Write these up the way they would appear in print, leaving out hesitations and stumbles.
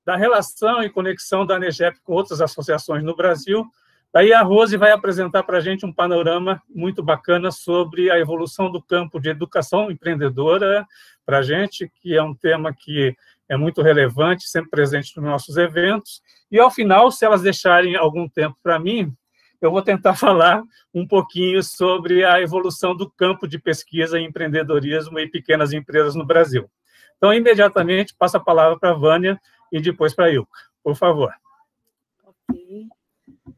da relação e conexão da ANEGEP com outras associações no Brasil. Daí a Rose vai apresentar para a gente um panorama muito bacana sobre a evolução do campo de educação empreendedora para a gente, que é um tema que é muito relevante, sempre presente nos nossos eventos. E, ao final, se elas deixarem algum tempo para mim, eu vou tentar falar um pouquinho sobre a evolução do campo de pesquisa em empreendedorismo e pequenas empresas no Brasil. Então, imediatamente, passo a palavra para a Vânia e depois para a Ilka. Por favor. Ok.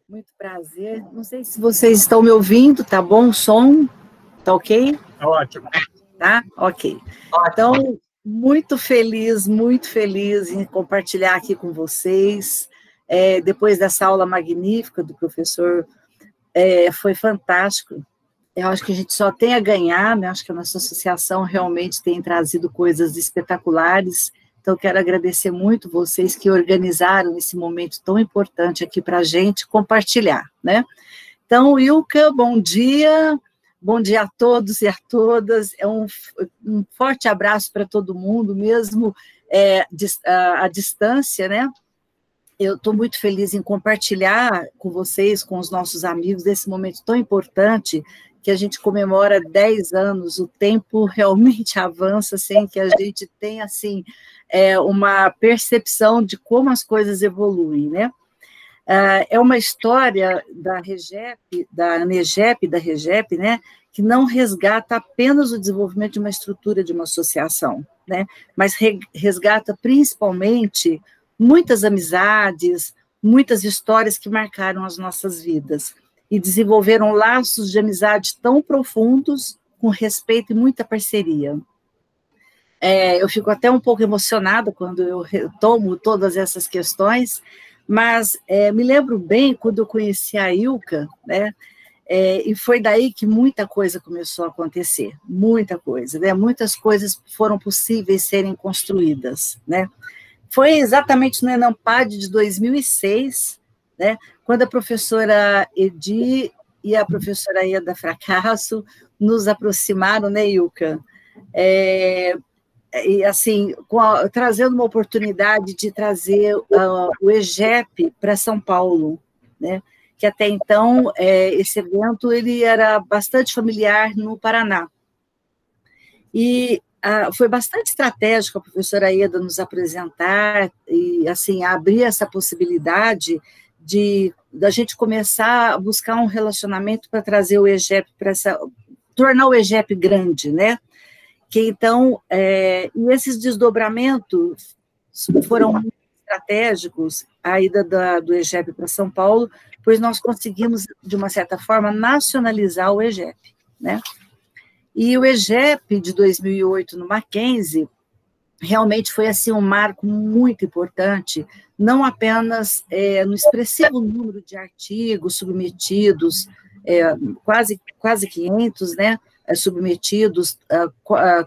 Muito prazer. Não sei se vocês estão me ouvindo, tá bom o som? Tá ok? Tá ótimo. Tá? Ok. Então, muito feliz em compartilhar aqui com vocês. Depois dessa aula magnífica do professor, foi fantástico. Eu acho que a gente só tem a ganhar, né? Acho que a nossa associação realmente tem trazido coisas espetaculares. Então, quero agradecer muito vocês que organizaram esse momento tão importante aqui para a gente compartilhar, né? Então, Ilka, bom dia a todos e a todas, um forte abraço para todo mundo, mesmo à distância, né? Eu estou muito feliz em compartilhar com vocês, com os nossos amigos, desse momento tão importante, que a gente comemora 10 anos, o tempo realmente avança sem que a gente tenha, assim, uma percepção de como as coisas evoluem, né? É uma história da REGEP, da ANEGEP, da REGEP, né, que não resgata apenas o desenvolvimento de uma estrutura de uma associação, né, mas resgata principalmente muitas amizades, muitas histórias que marcaram as nossas vidas e desenvolveram laços de amizade tão profundos, com respeito e muita parceria. Eu fico até um pouco emocionada quando eu retomo todas essas questões, mas me lembro bem quando eu conheci a Ilka, né? E foi daí que muita coisa começou a acontecer, muita coisa, né? Muitas coisas foram possíveis serem construídas, né? Foi exatamente no ENAMPAD de 2006, né? Quando a professora Edi e a professora Ieda Fracasso nos aproximaram, né, Ilka? E assim, trazendo uma oportunidade de trazer o EGEP para São Paulo, né? Que até então esse evento ele era bastante familiar no Paraná. E foi bastante estratégico a professora Ieda nos apresentar e assim abrir essa possibilidade da gente começar a buscar um relacionamento para trazer o EGEP tornar o EGEP grande, né? Que então, e esses desdobramentos foram muito estratégicos, a ida do EGEP para São Paulo, pois nós conseguimos, de uma certa forma, nacionalizar o EGEP, né? E o EGEP de 2008 no Mackenzie realmente foi assim um marco muito importante, não apenas no expressivo número de artigos submetidos, quase 500, né? Submetidos,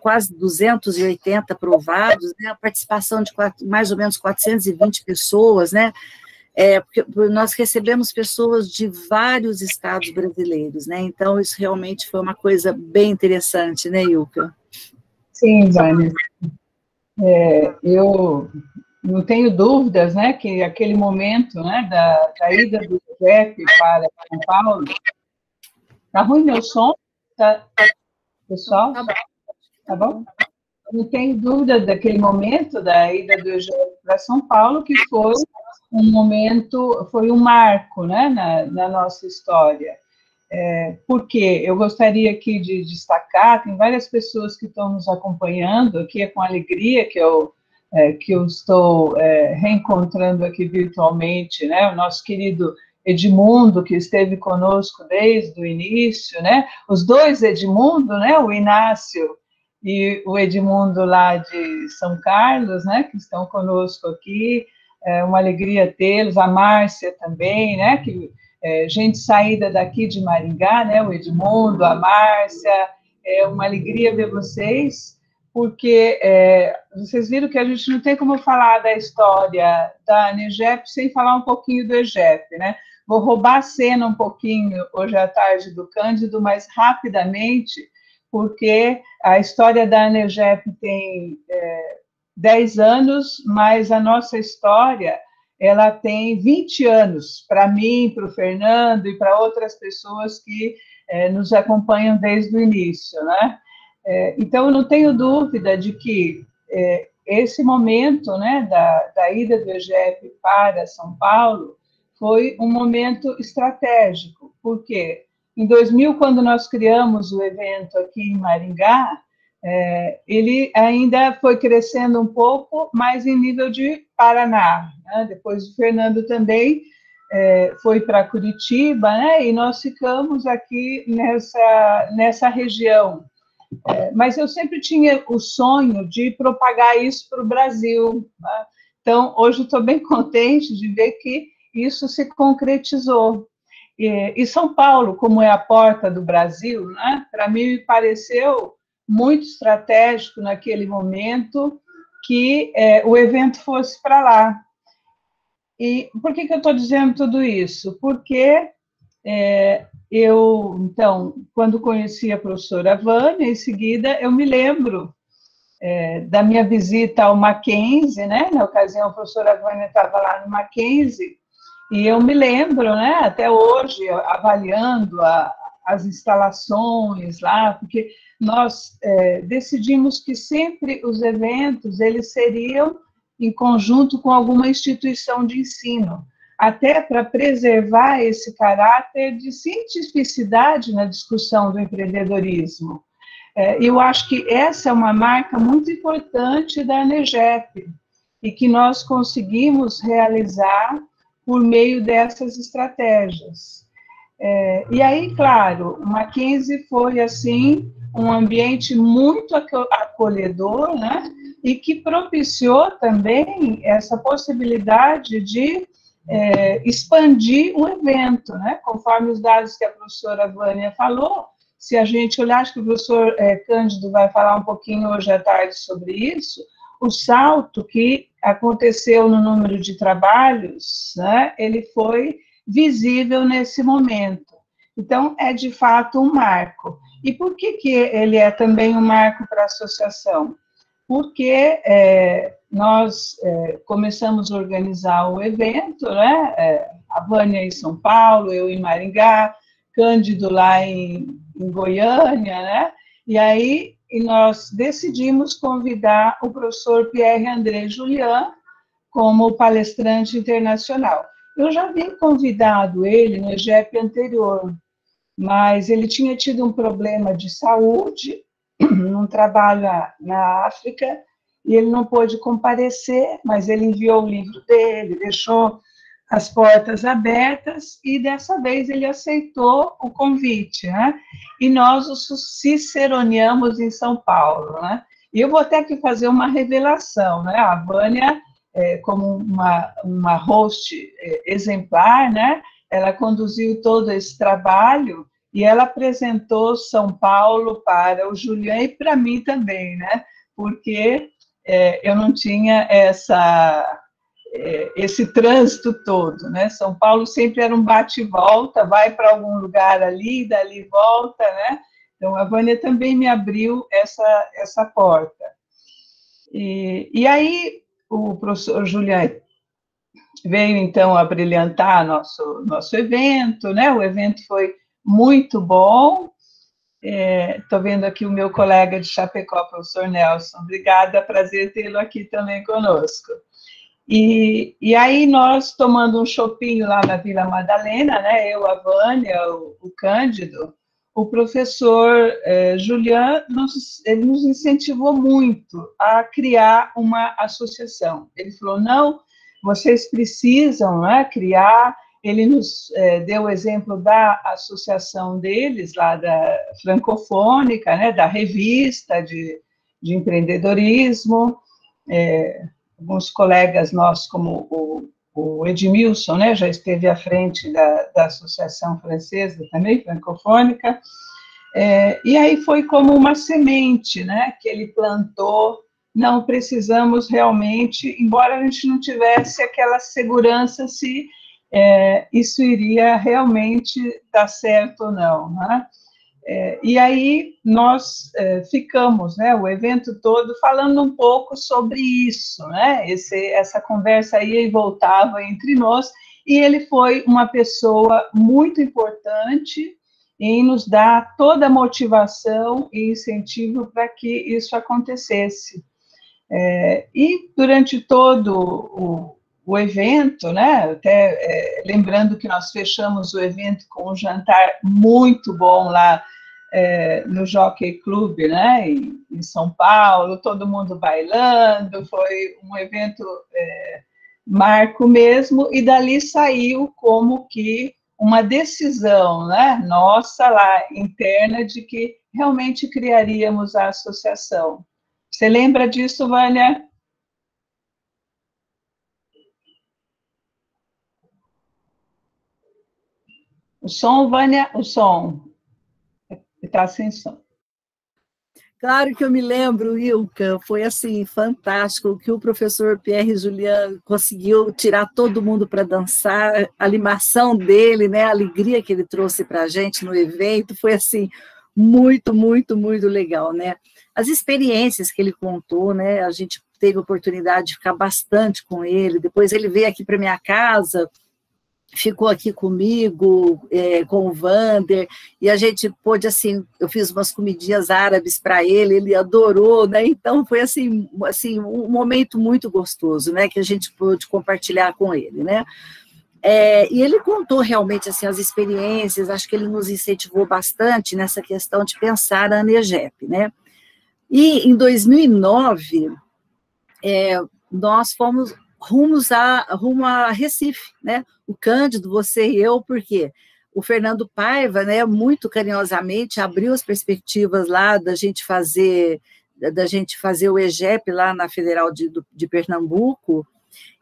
quase 280 aprovados, né, a participação de mais ou menos 420 pessoas, né, porque nós recebemos pessoas de vários estados brasileiros, né, então isso realmente foi uma coisa bem interessante, né, Ilka? Sim, Vânia. Eu não tenho dúvidas, né, que aquele momento, né, da ida do EGEP para São Paulo. Tá ruim meu som? Tá, pessoal? Tá bom? Não tenho dúvida daquele momento da ida do EGEP para São Paulo, que foi um momento, foi um marco, né, na nossa história. Porque eu gostaria aqui de destacar, tem várias pessoas que estão nos acompanhando, aqui é com alegria que eu estou reencontrando aqui virtualmente, né, o nosso querido Edmundo, que esteve conosco desde o início, né, os dois Edmundo, né, o Inácio e o Edmundo lá de São Carlos, né, que estão conosco aqui, uma alegria tê-los, a Márcia também, né, que gente saída daqui de Maringá, né, o Edmundo, a Márcia, é uma alegria ver vocês, porque vocês viram que a gente não tem como falar da história da ANEGEP sem falar um pouquinho do EGEP, né? Vou roubar a cena um pouquinho hoje à tarde do Cândido, mas rapidamente, porque a história da ANEGEP tem 10 anos, mas a nossa história, ela tem 20 anos, para mim, para o Fernando e para outras pessoas que nos acompanham desde o início, né? Então, eu não tenho dúvida de que esse momento, né, da ida do EGEP para São Paulo foi um momento estratégico, porque em 2000, quando nós criamos o evento aqui em Maringá, ele ainda foi crescendo um pouco, mas em nível de Paraná, né? Depois o Fernando também foi para Curitiba, né? E nós ficamos aqui nessa região. Mas eu sempre tinha o sonho de propagar isso para o Brasil, né? Então, hoje estou bem contente de ver que isso se concretizou. E São Paulo, como é a porta do Brasil, né? Para mim, me pareceu muito estratégico naquele momento que o evento fosse para lá. E por que eu estou dizendo tudo isso? Porque eu, então, quando conheci a professora Vânia, em seguida, eu me lembro da minha visita ao Mackenzie, né? Na ocasião, a professora Vânia estava lá no Mackenzie, e eu me lembro, né, até hoje, avaliando as instalações lá, porque nós decidimos que sempre os eventos, eles seriam em conjunto com alguma instituição de ensino, até para preservar esse caráter de cientificidade na discussão do empreendedorismo. Eu acho que essa é uma marca muito importante da ANEGEP, e que nós conseguimos realizar por meio dessas estratégias. E aí, claro, o Mackenzie foi, assim, um ambiente muito acolhedor, né? E que propiciou também essa possibilidade de expandir o evento, né? Conforme os dados que a professora Vânia falou, se a gente olhar, acho que o professor Cândido vai falar um pouquinho hoje à tarde sobre isso, o salto que aconteceu no número de trabalhos, né, ele foi visível nesse momento. Então, é de fato um marco. E por que ele é também um marco para a associação? Porque nós começamos a organizar o evento, né, a Vânia em São Paulo, eu em Maringá, Cândido lá em Goiânia, né, e aí nós decidimos convidar o professor Pierre-André Julian como palestrante internacional. Eu já havia convidado ele no EGEP anterior, mas ele tinha tido um problema de saúde, num trabalho na África, e ele não pôde comparecer, mas ele enviou o livro dele, deixou as portas abertas, e dessa vez ele aceitou o convite, né? E nós o ciceroneamos em São Paulo, né? E eu vou até aqui fazer uma revelação, né? A Vânia, como uma host exemplar, né? Ela conduziu todo esse trabalho e ela apresentou São Paulo para o Julian e para mim também, né? Porque eu não tinha esse trânsito todo, né? São Paulo sempre era um bate e volta, vai para algum lugar ali, dali volta, né? Então, a Vânia também me abriu essa porta. E aí, o professor Julian veio, então, a brilhantar nosso evento, né? O evento foi muito bom. Estou vendo aqui o meu colega de Chapecó, professor Nelson. Obrigada, prazer tê-lo aqui também conosco. E aí nós, tomando um chopinho lá na Vila Madalena, né, eu, a Vânia, o Cândido, o professor Julian, ele nos incentivou muito a criar uma associação. Ele falou, não, vocês precisam, né, criar. Ele nos deu o exemplo da associação deles, lá da Francofônica, né, da revista de empreendedorismo, alguns colegas nossos, como o Edmilson, né, já esteve à frente da Associação Francesa também, Francofônica, e aí foi como uma semente, né, que ele plantou. Não precisamos realmente, embora a gente não tivesse aquela segurança se isso iria realmente dar certo ou não, né? E aí nós ficamos, né, o evento todo, falando um pouco sobre isso, né, essa conversa ia e voltava entre nós, e ele foi uma pessoa muito importante em nos dar toda a motivação e incentivo para que isso acontecesse. E durante todo o evento, né, até lembrando que nós fechamos o evento com um jantar muito bom lá no Jockey Club, né, em São Paulo, todo mundo bailando, foi um evento marco mesmo, e dali saiu como que uma decisão, né, nossa lá, interna, de que realmente criaríamos a associação. Você lembra disso, Vânia? O som, Vânia, o som. Está sem som. Claro que eu me lembro, Ilka, foi assim, fantástico, que o professor Pierre Julian conseguiu tirar todo mundo para dançar, a animação dele, né, a alegria que ele trouxe para a gente no evento, foi assim, muito, muito, muito legal, né? As experiências que ele contou, né, a gente teve a oportunidade de ficar bastante com ele, depois ele veio aqui para minha casa, ficou aqui comigo, com o Vander, e a gente pôde, assim, eu fiz umas comidinhas árabes para ele adorou, né, então foi, assim, um momento muito gostoso, né, que a gente pôde compartilhar com ele, né, e ele contou realmente, assim, as experiências, acho que ele nos incentivou bastante nessa questão de pensar a ANEGEP, né, e em 2009, nós fomos rumo a Recife, né? O Cândido, você e eu, porque o Fernando Paiva, né, muito carinhosamente abriu as perspectivas lá da gente fazer o EGEP lá na Federal de Pernambuco,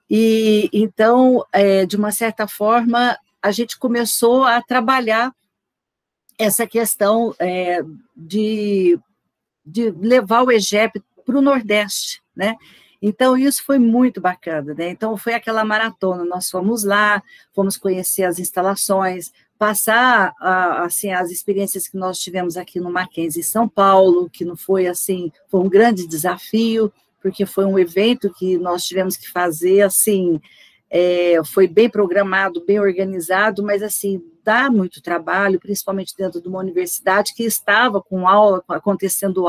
e então, de uma certa forma, a gente começou a trabalhar essa questão de levar o EGEP para o Nordeste, né? Então, isso foi muito bacana, né? Então, foi aquela maratona, nós fomos lá, fomos conhecer as instalações, passar, assim, as experiências que nós tivemos aqui no Mackenzie, em São Paulo, que não foi, assim, foi um grande desafio, porque foi um evento que nós tivemos que fazer, assim, foi bem programado, bem organizado, mas, assim, dá muito trabalho, principalmente dentro de uma universidade que estava com acontecendo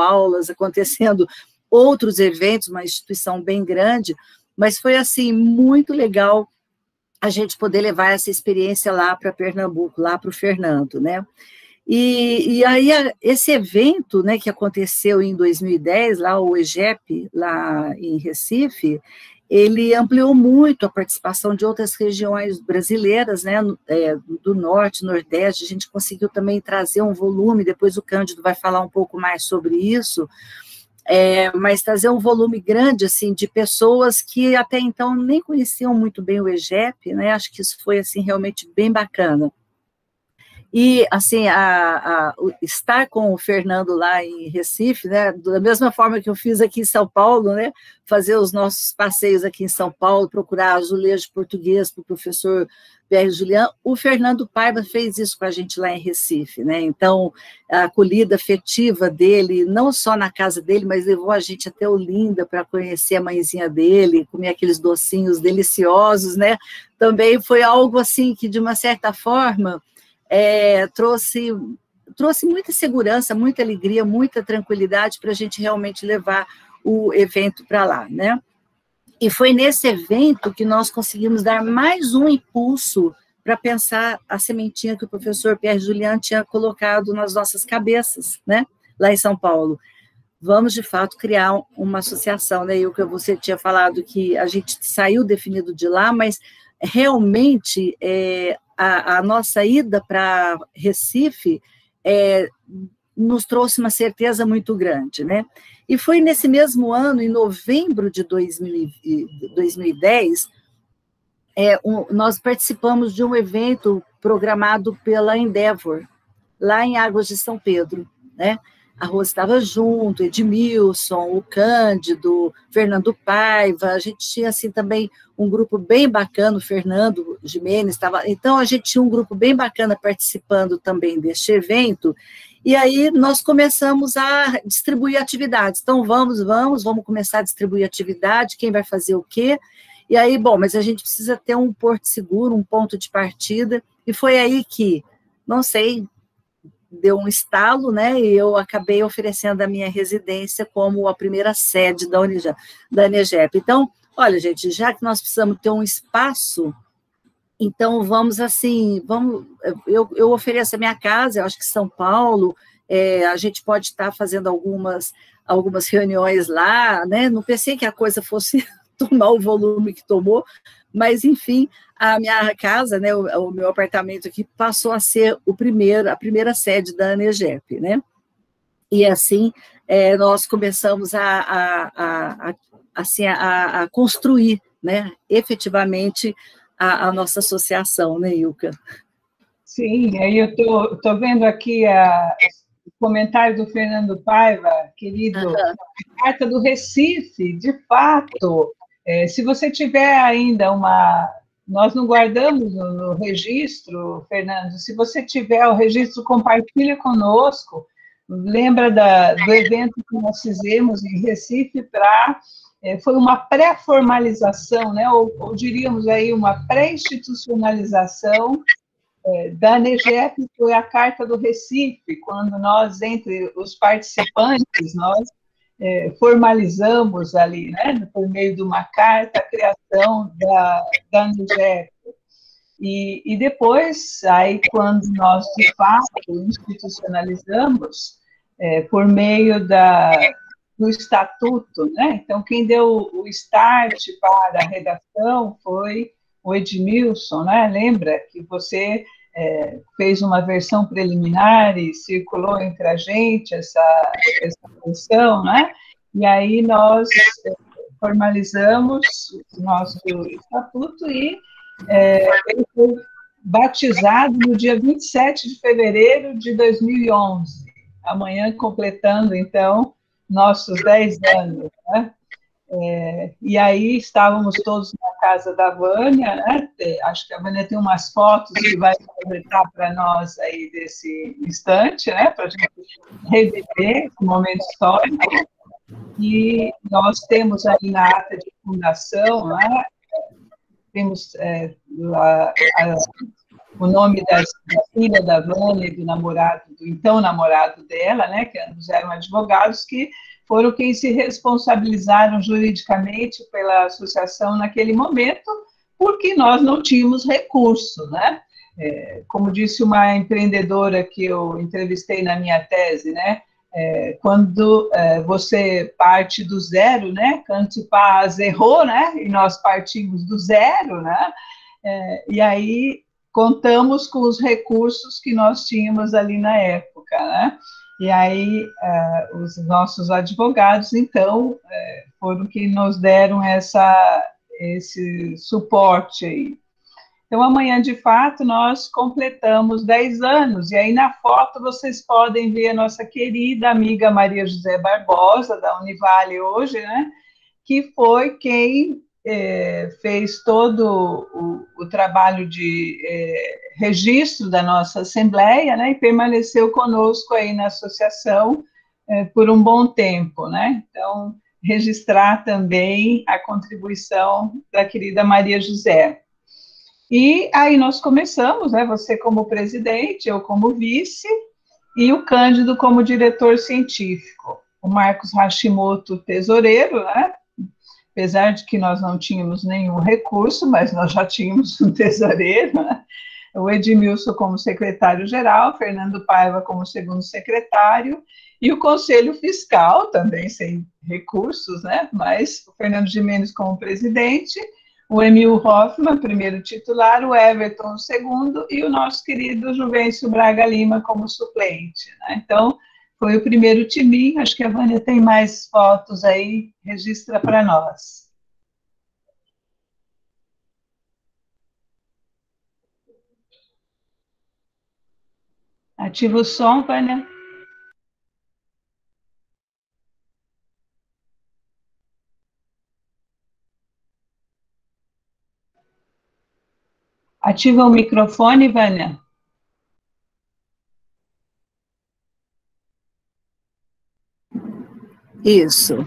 outros eventos, uma instituição bem grande, mas foi, assim, muito legal a gente poder levar essa experiência lá para Pernambuco, lá para o Fernando, né? E aí, esse evento, né, que aconteceu em 2010, lá o EGEP, lá em Recife, ele ampliou muito a participação de outras regiões brasileiras, né, do Norte, Nordeste, a gente conseguiu também trazer um volume, depois o Cândido vai falar um pouco mais sobre isso, mas trazer um volume grande, assim, de pessoas que até então nem conheciam muito bem o EGEP, né, acho que isso foi, assim, realmente bem bacana. E, assim, estar com o Fernando lá em Recife, né, da mesma forma que eu fiz aqui em São Paulo, né, fazer os nossos passeios aqui em São Paulo, procurar azulejo português para o professor Pierre Julian, o Fernando Paiva fez isso com a gente lá em Recife, né, então, a acolhida afetiva dele, não só na casa dele, mas levou a gente até Olinda para conhecer a mãezinha dele, comer aqueles docinhos deliciosos, né, também foi algo, assim, que, de uma certa forma, trouxe muita segurança, muita alegria, muita tranquilidade para a gente realmente levar o evento para lá, né? E foi nesse evento que nós conseguimos dar mais um impulso para pensar a sementinha que o professor Pierre Julian tinha colocado nas nossas cabeças, né? Lá em São Paulo. Vamos, de fato, criar uma associação, né? E o que você tinha falado que a gente saiu definido de lá, mas realmente a nossa ida para Recife nos trouxe uma certeza muito grande, né? E foi nesse mesmo ano, em novembro de 2010, nós participamos de um evento programado pela Endeavor, lá em Águas de São Pedro, né? a Rose estava junto, Edmilson, o Cândido, Fernando Paiva, a gente tinha, assim, também um grupo bem bacana, o Fernando Gimenez estava, então a gente tinha um grupo bem bacana participando também deste evento, e aí nós começamos a distribuir atividades, então vamos começar a distribuir atividade, quem vai fazer o quê, e aí, bom, mas a gente precisa ter um porto seguro, um ponto de partida, e foi aí que, não sei, deu um estalo, né, e eu acabei oferecendo a minha residência como a primeira sede da Anegep. Então, olha, gente, já que nós precisamos ter um espaço, então vamos assim, eu ofereço a minha casa, eu acho que São Paulo, a gente pode estar fazendo algumas reuniões lá, né, não pensei que a coisa fosse tomar o volume que tomou, mas, enfim, a minha casa, né, o meu apartamento aqui, passou a ser a primeira sede da Anegep, né? E, assim, nós começamos a construir, né, efetivamente, a nossa associação, né, Ilka? Sim, aí eu tô vendo aqui o comentário do Fernando Paiva, querido, a Carta do Recife, de fato, se você tiver ainda nós não guardamos no registro, Fernando, se você tiver o registro, compartilha conosco, lembra do evento que nós fizemos em Recife foi uma pré-formalização, né, ou diríamos aí uma pré-institucionalização da ANEGEP, foi a Carta do Recife, quando nós, entre os participantes, nós formalizamos ali, né, por meio de uma carta, a criação da ANEGEP. E depois, aí, quando nós, de fato, institucionalizamos, por meio do estatuto, né? Então, quem deu o start para a redação foi o Edmilson, né? Lembra que você fez uma versão preliminar e circulou entre a gente essa versão, né? E aí nós formalizamos o nosso estatuto e ele foi batizado no dia 27 de fevereiro de 2011, amanhã completando, então, nossos 10 anos, né? E aí estávamos todos na casa da Vânia, né? Acho que a Vânia tem umas fotos que vai aproveitar para nós aí desse instante, né? Para a gente reviver esse momento histórico. E nós temos aí na ata de fundação, né? Temos o nome da filha da Vânia e do namorado, do então namorado dela, né, que ambos eram advogados, que foram quem se responsabilizaram juridicamente pela associação naquele momento, porque nós não tínhamos recurso, né? Como disse uma empreendedora que eu entrevistei na minha tese, né? Quando você parte do zero, né? Cantipaz errou, né? E nós partimos do zero, né? E aí contamos com os recursos que nós tínhamos ali na época, né? E aí os nossos advogados, então, foram que nos deram esse suporte aí. Então, amanhã, de fato, nós completamos 10 anos, e aí na foto vocês podem ver a nossa querida amiga Maria José Barbosa, da Univale hoje, né, que foi quem fez todo o trabalho de registro da nossa Assembleia, né, e permaneceu conosco aí na associação por um bom tempo, né, então, registrar também a contribuição da querida Maria José. E aí nós começamos, né, você como presidente, eu como vice, e o Cândido como diretor científico. O Marcos Hashimoto, tesoureiro, né, apesar de que nós não tínhamos nenhum recurso, mas nós já tínhamos um tesoureiro, né? O Edmilson como secretário-geral, Fernando Paiva como segundo secretário, e o Conselho Fiscal, também sem recursos, né? Mas o Fernando Gimenez como presidente, o Emil Hoffman, primeiro titular, o Everton, segundo, e o nosso querido Juvencio Braga Lima como suplente, né? Então, foi o primeiro timinho, acho que a Vânia tem mais fotos aí, registra para nós. Ativa o som, Vânia. Ativa o microfone, Vânia. Isso.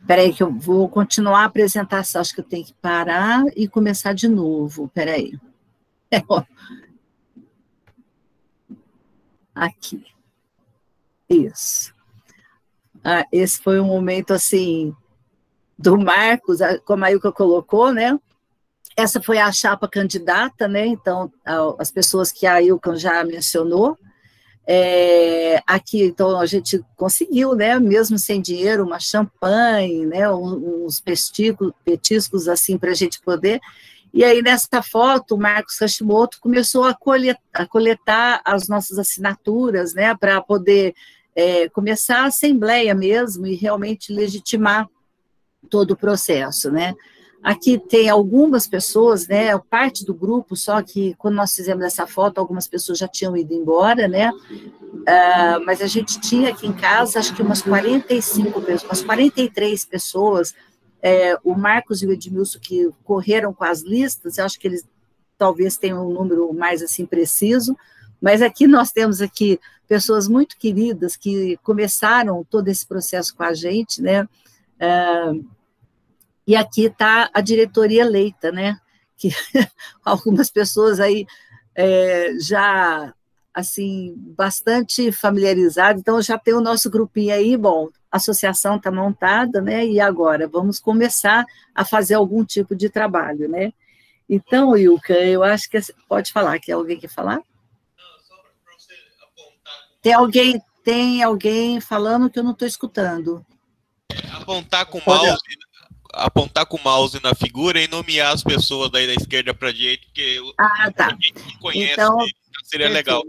Peraí que eu vou continuar a apresentação, acho que eu tenho que parar e começar de novo, peraí. Aqui. Isso. Esse foi um momento, assim, do Marcos, como a Ilka colocou, né? Essa foi a chapa candidata, né? Então, as pessoas que a Ilka já mencionou. Aqui, então, a gente conseguiu, né? Mesmo sem dinheiro, uma champanhe, né? Uns petiscos assim, para a gente poder. E aí, nessa foto, o Marcos Hashimoto começou a coletar as nossas assinaturas, né? Para poder começar a assembleia mesmo e realmente legitimar todo o processo, né? Aqui tem algumas pessoas, né, parte do grupo, só que quando nós fizemos essa foto, algumas pessoas já tinham ido embora, né, mas a gente tinha aqui em casa, acho que umas 45 pessoas, umas 43 pessoas, o Marcos e o Edmilson que correram com as listas, eu acho que eles talvez tenham um número mais, assim, preciso, mas aqui nós temos aqui pessoas muito queridas que começaram todo esse processo com a gente, né, e aqui está a diretoria eleita, né? Que algumas pessoas aí já, assim, bastante familiarizadas, então já tem o nosso grupinho aí, bom, a associação está montada, né? E agora, vamos começar a fazer algum tipo de trabalho, né? Então, Ilka, eu acho que pode falar, quer alguém quer falar? Não, só para você apontar. Tem alguém falando que eu não estou escutando. Apontar com o mouse. Apontar com o mouse na figura e nomear as pessoas daí da esquerda para a direita, porque tá. Quem conhece então, seria perfeito. Legal.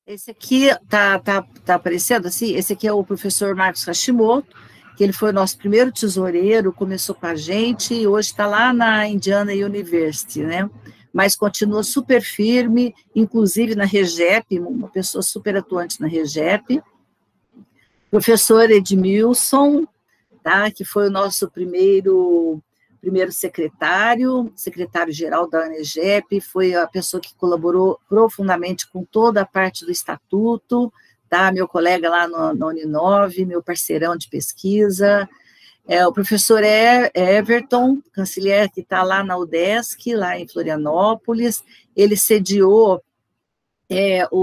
Esse aqui tá aparecendo assim, esse aqui é o professor Marcos Hashimoto, que ele foi o nosso primeiro tesoureiro, começou com a gente e hoje está lá na Indiana University, né? Mas continua super firme, inclusive na REGEP, uma pessoa super atuante na REGEP. Professor Edmilson, tá? Que foi o nosso primeiro secretário-geral da ANEGEP, foi a pessoa que colaborou profundamente com toda a parte do estatuto, tá? Meu colega lá na Uninove, meu parceirão de pesquisa, o professor Everton, canciller, que está lá na UDESC, lá em Florianópolis, ele sediou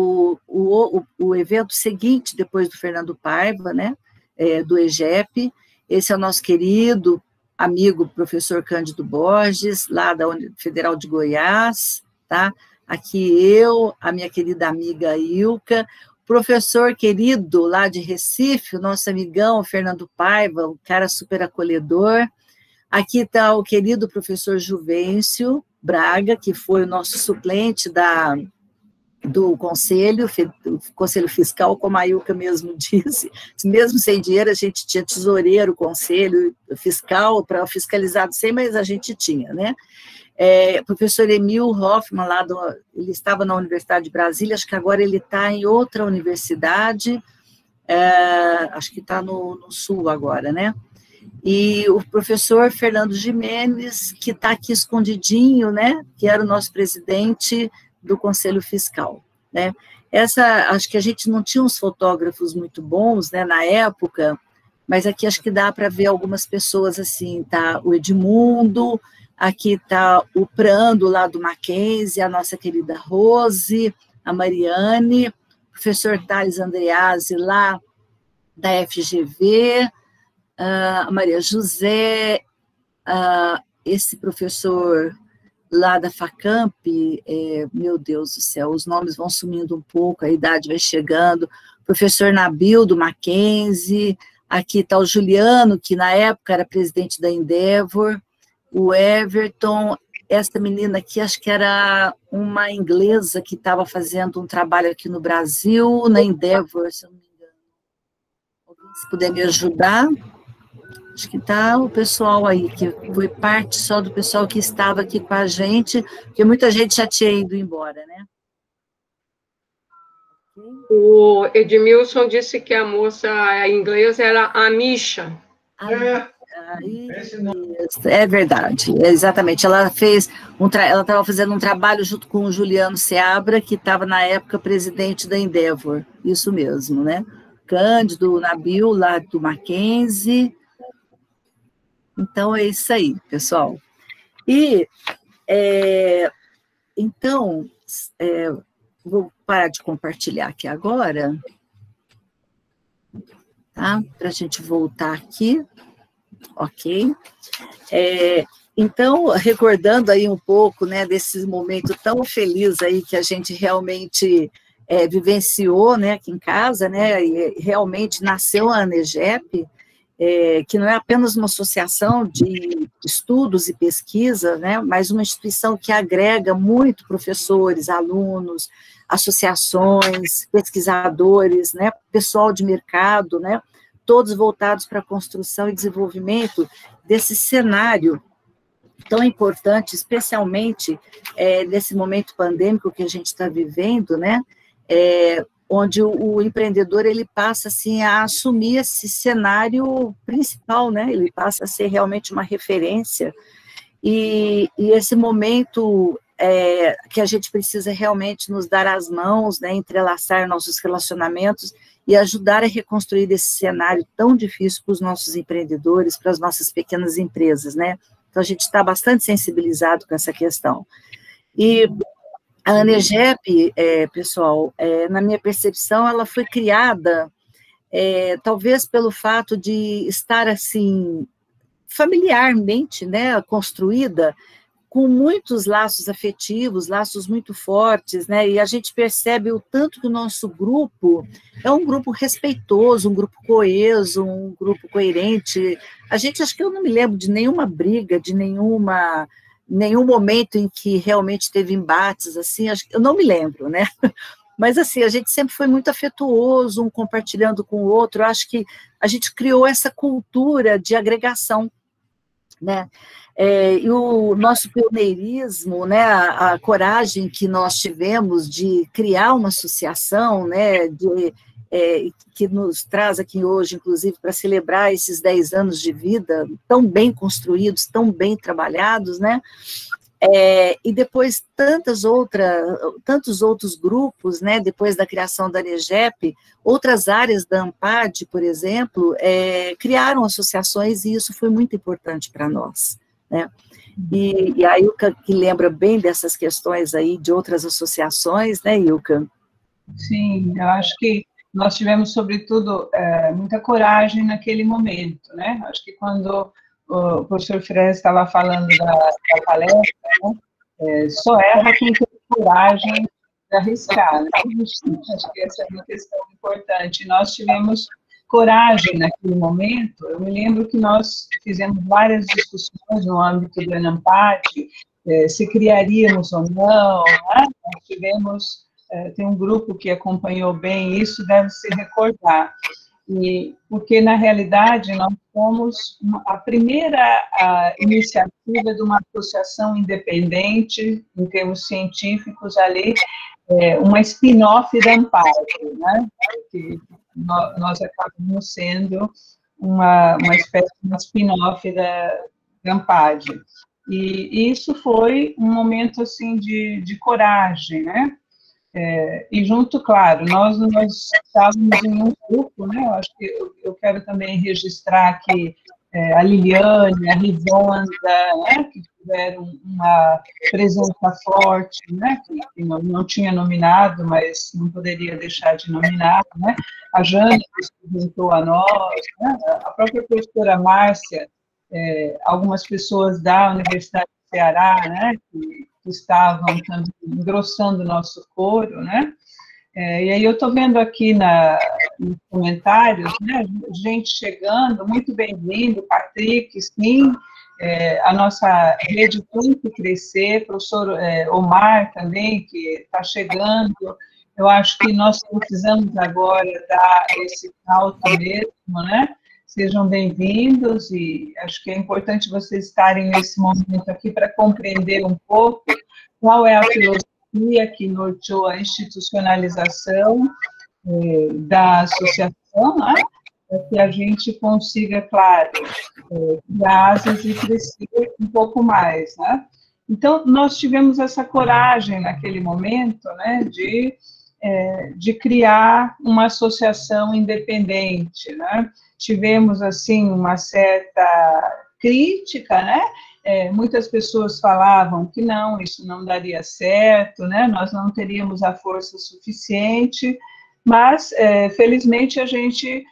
o evento seguinte, depois do Fernando Paiva, né? Do EGEP. Esse é o nosso querido amigo professor Cândido Borges, lá da Federal de Goiás, tá? Aqui eu, a minha querida amiga Ilka, professor querido lá de Recife, o nosso amigão Fernando Paiva, um cara super acolhedor. Aqui está o querido professor Juvencio Braga, que foi o nosso suplente do Conselho Fiscal, como a Ilka mesmo disse, mesmo sem dinheiro, a gente tinha tesoureiro, Conselho Fiscal, para fiscalizar sem, mas a gente tinha, né? Professor Emil Hoffman, ele estava na Universidade de Brasília, acho que agora ele está em outra universidade, acho que está no Sul agora, né? E o professor Fernando Jimenez, que está aqui escondidinho, né? Que era o nosso presidente do Conselho Fiscal, né? Acho que a gente não tinha uns fotógrafos muito bons, né, na época, mas aqui acho que dá para ver algumas pessoas assim, tá? O Edmundo, aqui tá o Prando lá do Mackenzie, a nossa querida Rose, a Mariane, o professor Thales Andreazzi lá da FGV, a Maria José, esse professor lá da FACAMP, meu Deus do céu, os nomes vão sumindo um pouco, a idade vai chegando, professor Nabil, do Mackenzie, aqui está o Juliano, que na época era presidente da Endeavor, o Everton, essa menina aqui, acho que era uma inglesa que estava fazendo um trabalho aqui no Brasil, na Endeavor, se eu não me engano. Alguém, se puder me ajudar? Acho que está o pessoal aí, que foi parte só do pessoal que estava aqui com a gente, porque muita gente já tinha ido embora, né? O Edmilson disse que a moça inglesa era a Misha. É verdade, exatamente. Ela fez ela estava fazendo um trabalho junto com o Juliano Seabra, que estava na época presidente da Endeavor, isso mesmo, né? Cândido, Nabil, lá do Mackenzie. Então é isso aí, pessoal. E então vou parar de compartilhar aqui agora, tá? Para a gente voltar aqui. Ok? Então, recordando aí um pouco, né, desse momento tão feliz aí que a gente realmente vivenciou, né, aqui em casa, né, e realmente nasceu a ANEGEP, que não é apenas uma associação de estudos e pesquisa, né, mas uma instituição que agrega muito professores, alunos, associações, pesquisadores, né, pessoal de mercado, né, todos voltados para a construção e desenvolvimento desse cenário tão importante, especialmente nesse momento pandêmico que a gente está vivendo, né? Onde o empreendedor ele passa assim a assumir esse cenário principal, né? Ele passa a ser realmente uma referência e esse momento que a gente precisa realmente nos dar as mãos, né? Entrelaçar nossos relacionamentos e ajudar a reconstruir esse cenário tão difícil para os nossos empreendedores, para as nossas pequenas empresas, né? Então, a gente está bastante sensibilizado com essa questão. E a ANEGEP, pessoal, na minha percepção, ela foi criada, talvez pelo fato de estar, assim, familiarmente, né, construída, com muitos laços afetivos, laços muito fortes, né, e a gente percebe o tanto que o nosso grupo é um grupo respeitoso, um grupo coeso, um grupo coerente. A gente, acho que eu não me lembro de nenhuma briga, de nenhum momento em que realmente teve embates, assim, eu não me lembro, né, mas assim, a gente sempre foi muito afetuoso, um compartilhando com o outro. Eu acho que a gente criou essa cultura de agregação, né, e o nosso pioneirismo, né, a coragem que nós tivemos de criar uma associação, né, que nos traz aqui hoje, inclusive, para celebrar esses 10 anos de vida tão bem construídos, tão bem trabalhados, né, e depois tantos outros grupos, né, depois da criação da ANEGEP, outras áreas da AMPAD, por exemplo, criaram associações e isso foi muito importante para nós, né? E a Ilka, que lembra bem dessas questões aí de outras associações, né, Ilka? Sim, eu acho que nós tivemos, sobretudo, muita coragem naquele momento, né? Acho que quando o professor Freire estava falando da palestra, né, só erra quem tem coragem de arriscar, né? Acho que essa é uma questão importante. Nós tivemos coragem naquele momento. Eu me lembro que nós fizemos várias discussões no âmbito do ANEGEP, se criaríamos ou não, né? Nós tivemos, tem um grupo que acompanhou bem isso, deve se recordar, porque na realidade nós fomos a primeira iniciativa de uma associação independente, em termos científicos ali, uma spin-off da AMPAD, né? Que nós acabamos sendo uma espécie de spin-off da AMPAD. E isso foi um momento, assim, de coragem, né? E junto, claro, nós estávamos em um grupo, né? Eu acho que eu quero também registrar aqui a Liliane, a Rivonda, né? Que tiveram uma presença forte, né? Que não tinha nominado, mas não poderia deixar de nominar, né? A Jane, que se juntou a nós, né? A própria professora Márcia, algumas pessoas da Universidade do Ceará, né? Que estavam também engrossando o nosso coro, né? E aí eu estou vendo aqui nos comentários, né, gente chegando, muito bem-vindo, Patrick, sim, a nossa rede tem que crescer, professor Omar também, que está chegando. Eu acho que nós precisamos agora dar esse salto mesmo, né? Sejam bem-vindos, e acho que é importante vocês estarem nesse momento aqui para compreender um pouco qual é a filosofia que norteou a institucionalização da associação, né? para que a gente consiga, claro, criar asas e crescer um pouco mais, né? Então, nós tivemos essa coragem naquele momento, né, de criar uma associação independente, né? Tivemos, assim, uma certa crítica, né? Muitas pessoas falavam que não, isso não daria certo, né? Nós não teríamos a força suficiente, mas, felizmente, a gente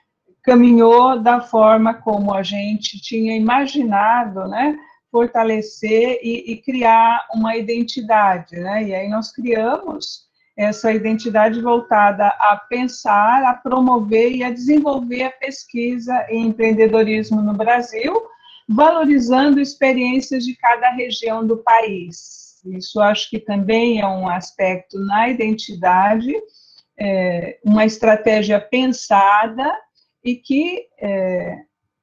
caminhou da forma como a gente tinha imaginado, né? Fortalecer e criar uma identidade, né? E aí nós criamos essa identidade voltada a pensar, a promover e a desenvolver a pesquisa em empreendedorismo no Brasil, valorizando experiências de cada região do país. Isso acho que também é um aspecto na identidade, uma estratégia pensada e que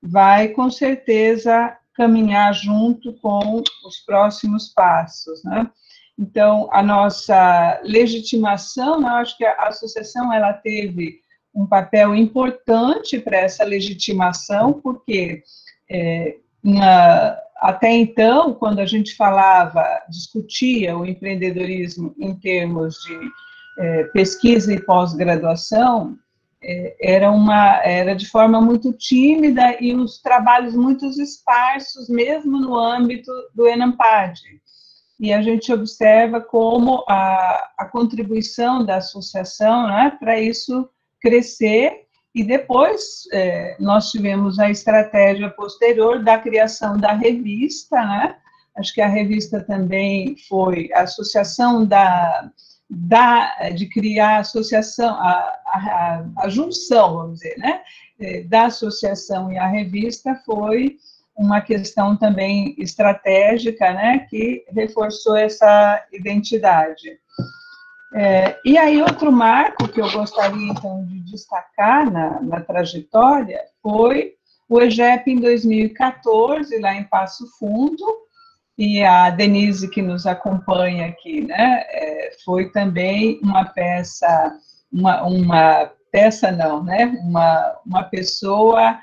vai, com certeza, caminhar junto com os próximos passos, né? Então, a nossa legitimação, eu acho que a associação ela teve um papel importante para essa legitimação, porque até então, quando a gente discutia o empreendedorismo em termos de pesquisa e pós-graduação, era de forma muito tímida e os trabalhos muito esparsos, mesmo no âmbito do ENAMPAD. E a gente observa como a contribuição da associação, né, para isso crescer, e depois nós tivemos a estratégia posterior da criação da revista, né? Acho que a revista também foi a associação de criar a associação, a junção, vamos dizer, né, da associação e a revista foi uma questão também estratégica, né, que reforçou essa identidade. E aí, outro marco que eu gostaria, então, de destacar na trajetória foi o EGEP em 2014, lá em Passo Fundo, e a Denise, que nos acompanha aqui, né, foi também uma pessoa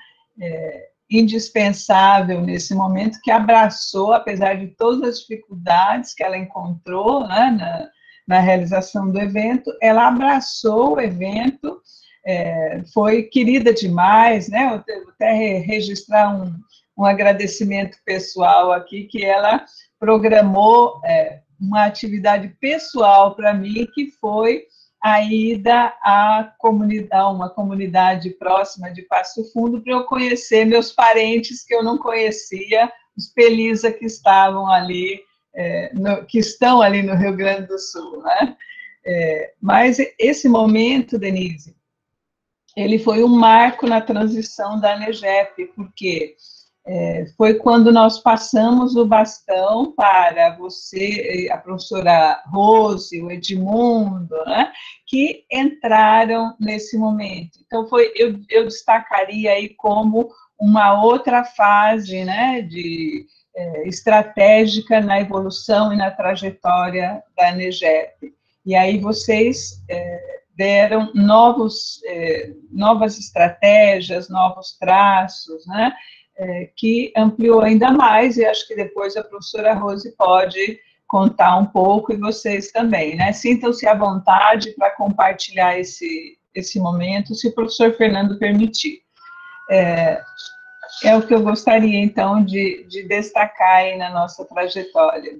indispensável nesse momento, que abraçou, apesar de todas as dificuldades que ela encontrou, né, na realização do evento, ela abraçou o evento, foi querida demais, né, eu vou até registrar um agradecimento pessoal aqui, que ela programou uma atividade pessoal para mim, que foi a ida a uma comunidade próxima de Passo Fundo, para eu conhecer meus parentes que eu não conhecia, os Pelisa que estavam ali, que estão ali no Rio Grande do Sul, né? Mas esse momento, Denise, ele foi um marco na transição da ANEGEP, porque foi quando nós passamos o bastão para você, a professora Rose, o Edmundo, né, que entraram nesse momento. Então, eu destacaria aí como uma outra fase, né, estratégica na evolução e na trajetória da ANEGEP. E aí vocês deram novas estratégias, novos traços, né, que ampliou ainda mais, e acho que depois a professora Rose pode contar um pouco, e vocês também, né? Sintam-se à vontade para compartilhar esse momento, se o professor Fernando permitir. É o que eu gostaria, então, de destacar aí na nossa trajetória.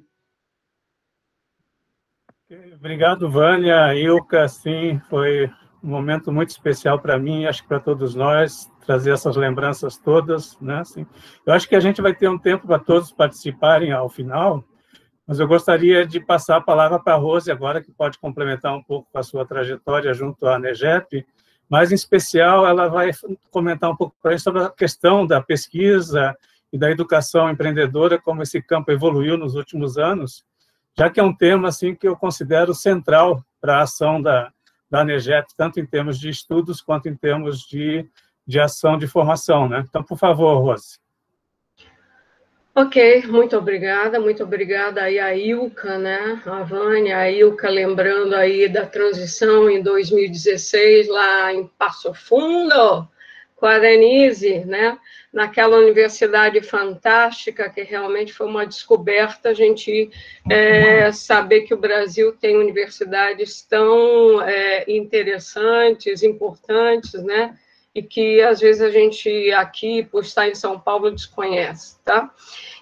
Obrigado, Vânia, Ilka, sim, foi um momento muito especial para mim, acho que para todos nós, trazer essas lembranças todas, né? Assim, eu acho que a gente vai ter um tempo para todos participarem ao final, mas eu gostaria de passar a palavra para a Rose agora, que pode complementar um pouco a sua trajetória junto à ANEGEP, mas, em especial, ela vai comentar um pouco para a gente sobre a questão da pesquisa e da educação empreendedora, como esse campo evoluiu nos últimos anos, já que é um tema assim, que eu considero central para a ação da ANEGEP, tanto em termos de estudos quanto em termos de ação de formação, né? Então, por favor, Rose. Ok, muito obrigada aí a Ilka, né, a Vânia, a Ilka, lembrando aí da transição em 2016, lá em Passo Fundo, com a Denise, né, naquela universidade fantástica, que realmente foi uma descoberta, a gente saber que o Brasil tem universidades tão interessantes, importantes, né, e que, às vezes, a gente aqui, por estar em São Paulo, desconhece, tá?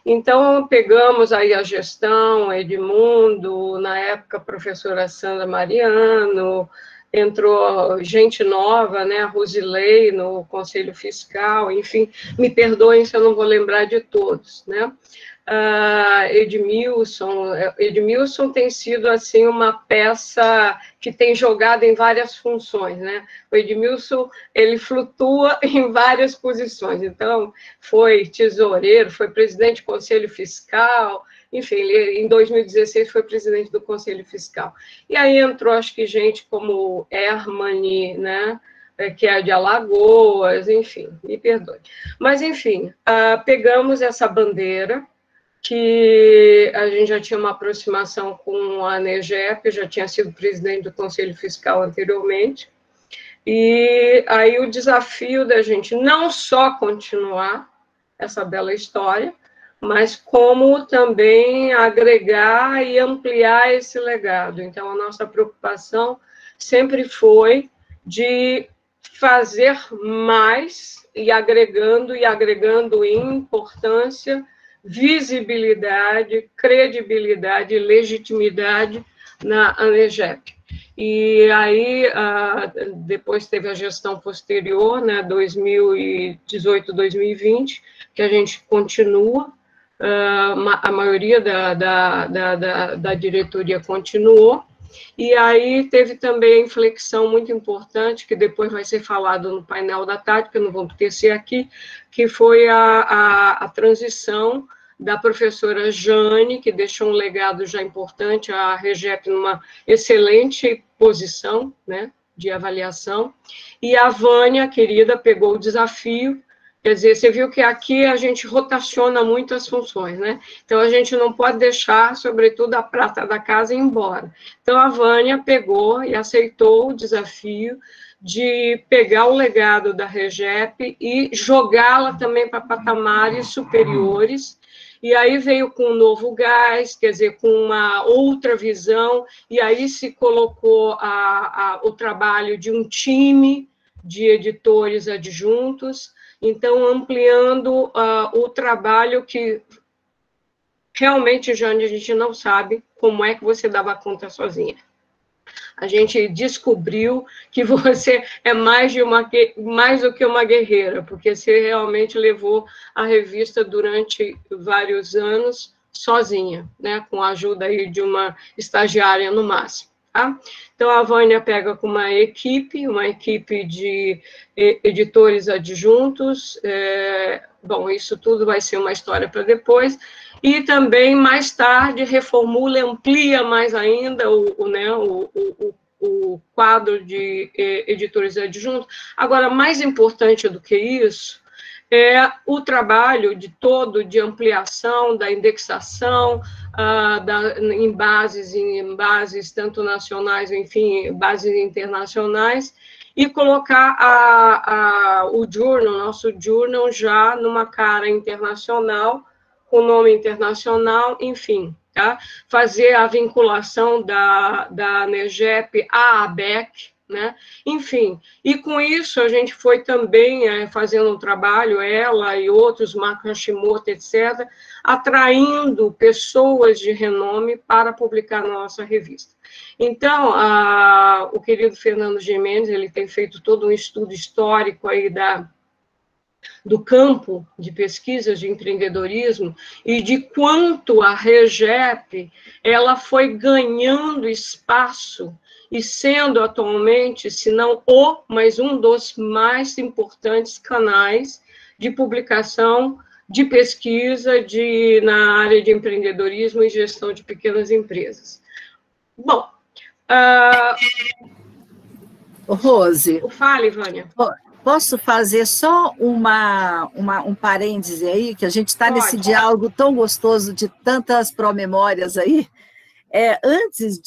Então, pegamos aí a gestão, Edmundo, na época, a professora Sandra Mariano, entrou gente nova, né, a Rosilei no Conselho Fiscal, enfim, me perdoem se eu não vou lembrar de todos, né? Edmilson tem sido, assim, uma peça que tem jogado em várias funções, né? O Edmilson, ele flutua em várias posições, então, foi tesoureiro, foi presidente do Conselho Fiscal, enfim, ele, em 2016, foi presidente do Conselho Fiscal. E aí entrou, acho que, gente como Hermani, né, que é de Alagoas, enfim, me perdoe. Mas, enfim, pegamos essa bandeira, que a gente já tinha uma aproximação com a ANEGEP, já tinha sido presidente do Conselho Fiscal anteriormente, e aí o desafio da gente não só continuar essa bela história, mas como também agregar e ampliar esse legado. Então, a nossa preocupação sempre foi de fazer mais e agregando importância, visibilidade, credibilidade e legitimidade na ANEGEP. E aí, depois teve a gestão posterior, né, 2018, 2020, que a gente continua, a maioria da diretoria continuou, e aí teve também a inflexão muito importante, que depois vai ser falado no painel da tarde, que eu não vou tecer aqui, que foi a transição da professora Jane, que deixou um legado já importante, a REGEP numa excelente posição, né, de avaliação, e a Vânia, querida, pegou o desafio. Quer dizer, você viu que aqui a gente rotaciona muito as funções, né? Então, a gente não pode deixar, sobretudo, a prata da casa ir embora. Então, a Vânia pegou e aceitou o desafio de pegar o legado da REGEP e jogá-la também para patamares superiores. E aí veio com um novo gás, quer dizer, com uma outra visão, e aí se colocou o trabalho de um time de editores adjuntos, então, ampliando o trabalho que realmente, Jane, a gente não sabe como é que você dava conta sozinha. A gente descobriu que você é mais do que uma guerreira, porque você realmente levou a revista durante vários anos sozinha, né, com a ajuda aí de uma estagiária no máximo. Tá? Então, a Vânia pega com uma equipe de editores adjuntos, bom, isso tudo vai ser uma história para depois, e também, mais tarde, reformula e amplia mais ainda o quadro de editores adjuntos. Agora, mais importante do que isso, é o trabalho de ampliação da indexação, em bases tanto nacionais, enfim, bases internacionais, e colocar o nosso journal já numa cara internacional, com nome internacional, enfim, tá? Fazer a vinculação da ANEGEP à ABEC, né? Enfim, e com isso a gente foi também fazendo um trabalho, ela e outros, Marco Hashimoto, etc., atraindo pessoas de renome para publicar na nossa revista. Então, o querido Fernando G. Mendes, ele tem feito todo um estudo histórico aí do campo de pesquisas de empreendedorismo e de quanto a REGEP ela foi ganhando espaço e sendo atualmente, se não mas um dos mais importantes canais de publicação, de pesquisa na área de empreendedorismo e gestão de pequenas empresas. Bom... Rose. Fale, Vânia. Posso fazer só um parêntese aí, que a gente está nesse diálogo tão gostoso de tantas promemórias aí? Antes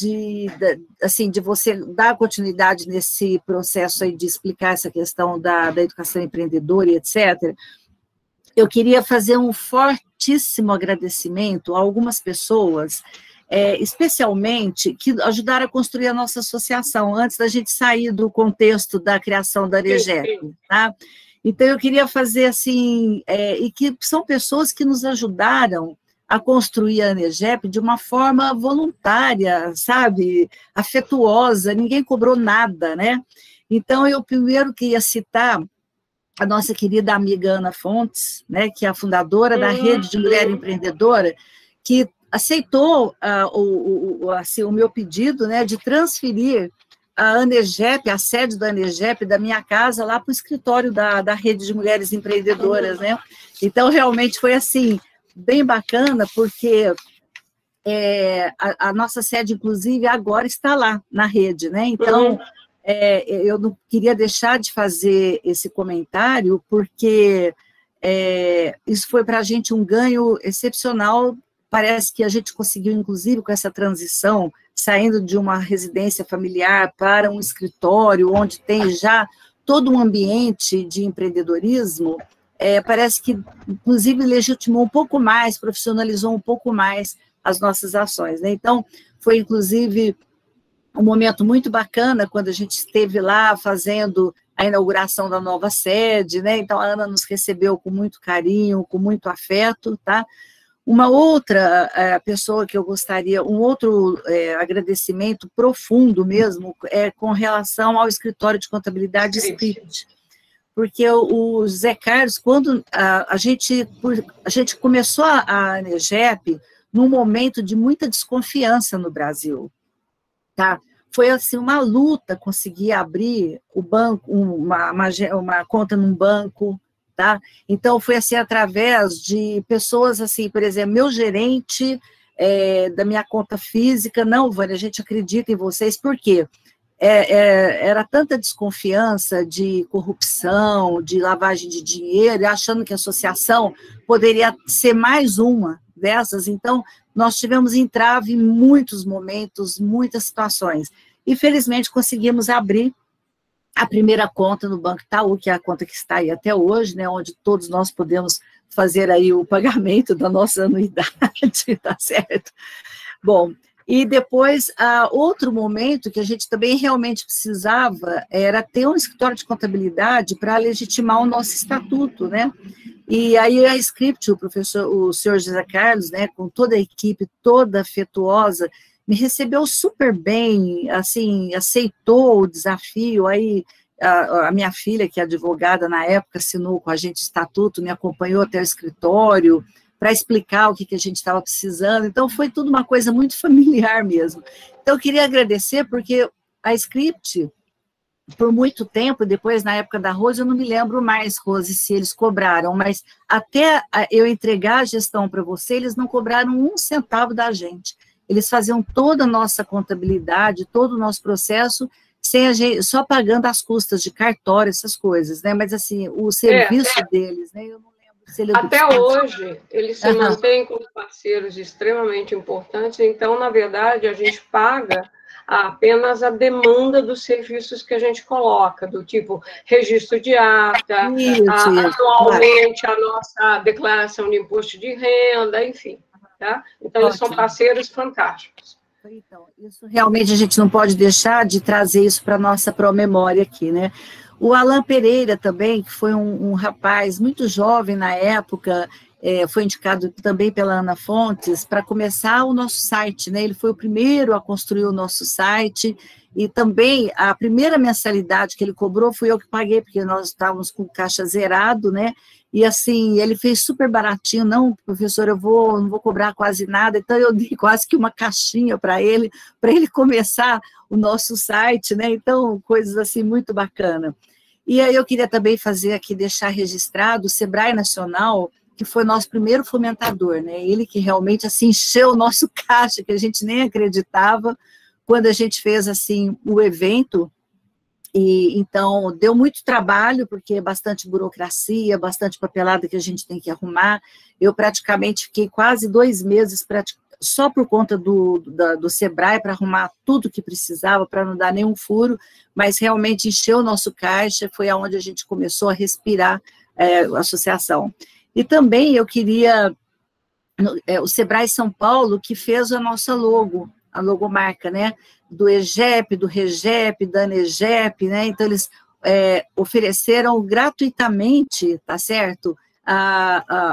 assim, de você dar continuidade nesse processo aí de explicar essa questão da educação empreendedora e etc., eu queria fazer um fortíssimo agradecimento a algumas pessoas, especialmente, que ajudaram a construir a nossa associação, antes da gente sair do contexto da criação da ANEGEP, tá? Então, eu queria fazer assim, e que são pessoas que nos ajudaram a construir a ANEGEP de uma forma voluntária, sabe, afetuosa, ninguém cobrou nada, né? Então, eu primeiro queria citar a nossa querida amiga Ana Fontes, né, que é a fundadora da Rede de Mulher Empreendedora, que aceitou assim, o meu pedido, né, de transferir a ANEGEP, a sede da ANEGEP, da minha casa, lá para o escritório da Rede de Mulheres Empreendedoras, né? Então, realmente foi assim, bem bacana, porque a nossa sede, inclusive, agora está lá na rede, né? Então, eu não queria deixar de fazer esse comentário, porque isso foi para a gente um ganho excepcional. Parece que a gente conseguiu, inclusive, com essa transição, saindo de uma residência familiar para um escritório, onde tem já todo um ambiente de empreendedorismo, parece que, inclusive, legitimou um pouco mais, profissionalizou um pouco mais as nossas ações, né? Então, foi, inclusive, um momento muito bacana, quando a gente esteve lá fazendo a inauguração da nova sede, né? Então, a Ana nos recebeu com muito carinho, com muito afeto, tá? Uma outra pessoa que eu gostaria, um outro agradecimento profundo mesmo, com relação ao escritório de contabilidade Script, porque o Zé Carlos, quando a gente começou a ANEGEP num momento de muita desconfiança no Brasil, tá? Foi assim uma luta conseguir abrir o banco, uma conta num banco, tá? Então, foi assim, através de pessoas, assim, por exemplo, meu gerente da minha conta física, não, Vânia, a gente acredita em vocês, por quê? Era tanta desconfiança de corrupção, de lavagem de dinheiro, achando que a associação poderia ser mais uma dessas, então, nós tivemos entrave em muitos momentos, muitas situações, e felizmente conseguimos abrir a primeira conta no Banco Itaú, que é a conta que está aí até hoje, né, onde todos nós podemos fazer aí o pagamento da nossa anuidade, tá certo? Bom, e depois, outro momento que a gente também realmente precisava era ter um escritório de contabilidade para legitimar o nosso estatuto, né? E aí a Script, o senhor José Carlos, né, com toda a equipe, toda afetuosa, me recebeu super bem, assim, aceitou o desafio, aí a minha filha, que é advogada na época, assinou com a gente o estatuto, me acompanhou até o escritório, para explicar o que a gente estava precisando, então foi tudo uma coisa muito familiar mesmo. Então eu queria agradecer, porque a Script, por muito tempo, depois na época da Rose, eu não me lembro mais, Rose, se eles cobraram, mas até eu entregar a gestão para você, eles não cobraram 1 centavo da gente. Eles faziam toda a nossa contabilidade, todo o nosso processo, sem a gente, só pagando as custas de cartório, essas coisas, né? Mas, assim, o serviço deles, né? Eu não lembro se ele... Até hoje, eles se mantêm como parceiros extremamente importantes, então, na verdade, a gente paga apenas a demanda dos serviços que a gente coloca, do tipo registro de ata, anualmente a nossa declaração de imposto de renda, enfim. Tá? Então, eles são parceiros fantásticos. Então, isso realmente a gente não pode deixar de trazer isso para a nossa pró-memória aqui, né? O Alan Pereira também, que foi um rapaz muito jovem na época, foi indicado também pela Ana Fontes para começar o nosso site, né? Ele foi o primeiro a construir o nosso site, e também a primeira mensalidade que ele cobrou fui eu que paguei, porque nós estávamos com caixa zerado, né? E assim, ele fez super baratinho, não, professor, não vou cobrar quase nada, então eu dei quase que uma caixinha para ele começar o nosso site, né? Então, coisas assim muito bacana. E aí eu queria também fazer aqui, deixar registrado o Sebrae Nacional, que foi nosso primeiro fomentador, né? Ele que realmente assim encheu o nosso caixa, que a gente nem acreditava, quando a gente fez assim o evento. E então deu muito trabalho, porque é bastante burocracia, bastante papelada que a gente tem que arrumar. Eu praticamente fiquei quase 2 meses só por conta do Sebrae, para arrumar tudo que precisava, para não dar nenhum furo, mas realmente encheu o nosso caixa, foi aonde a gente começou a respirar a associação. E também eu queria, o Sebrae São Paulo, que fez a nossa a logomarca, né, do EGEP, do REGEP, da ANEGEP, né, então eles ofereceram gratuitamente, tá certo,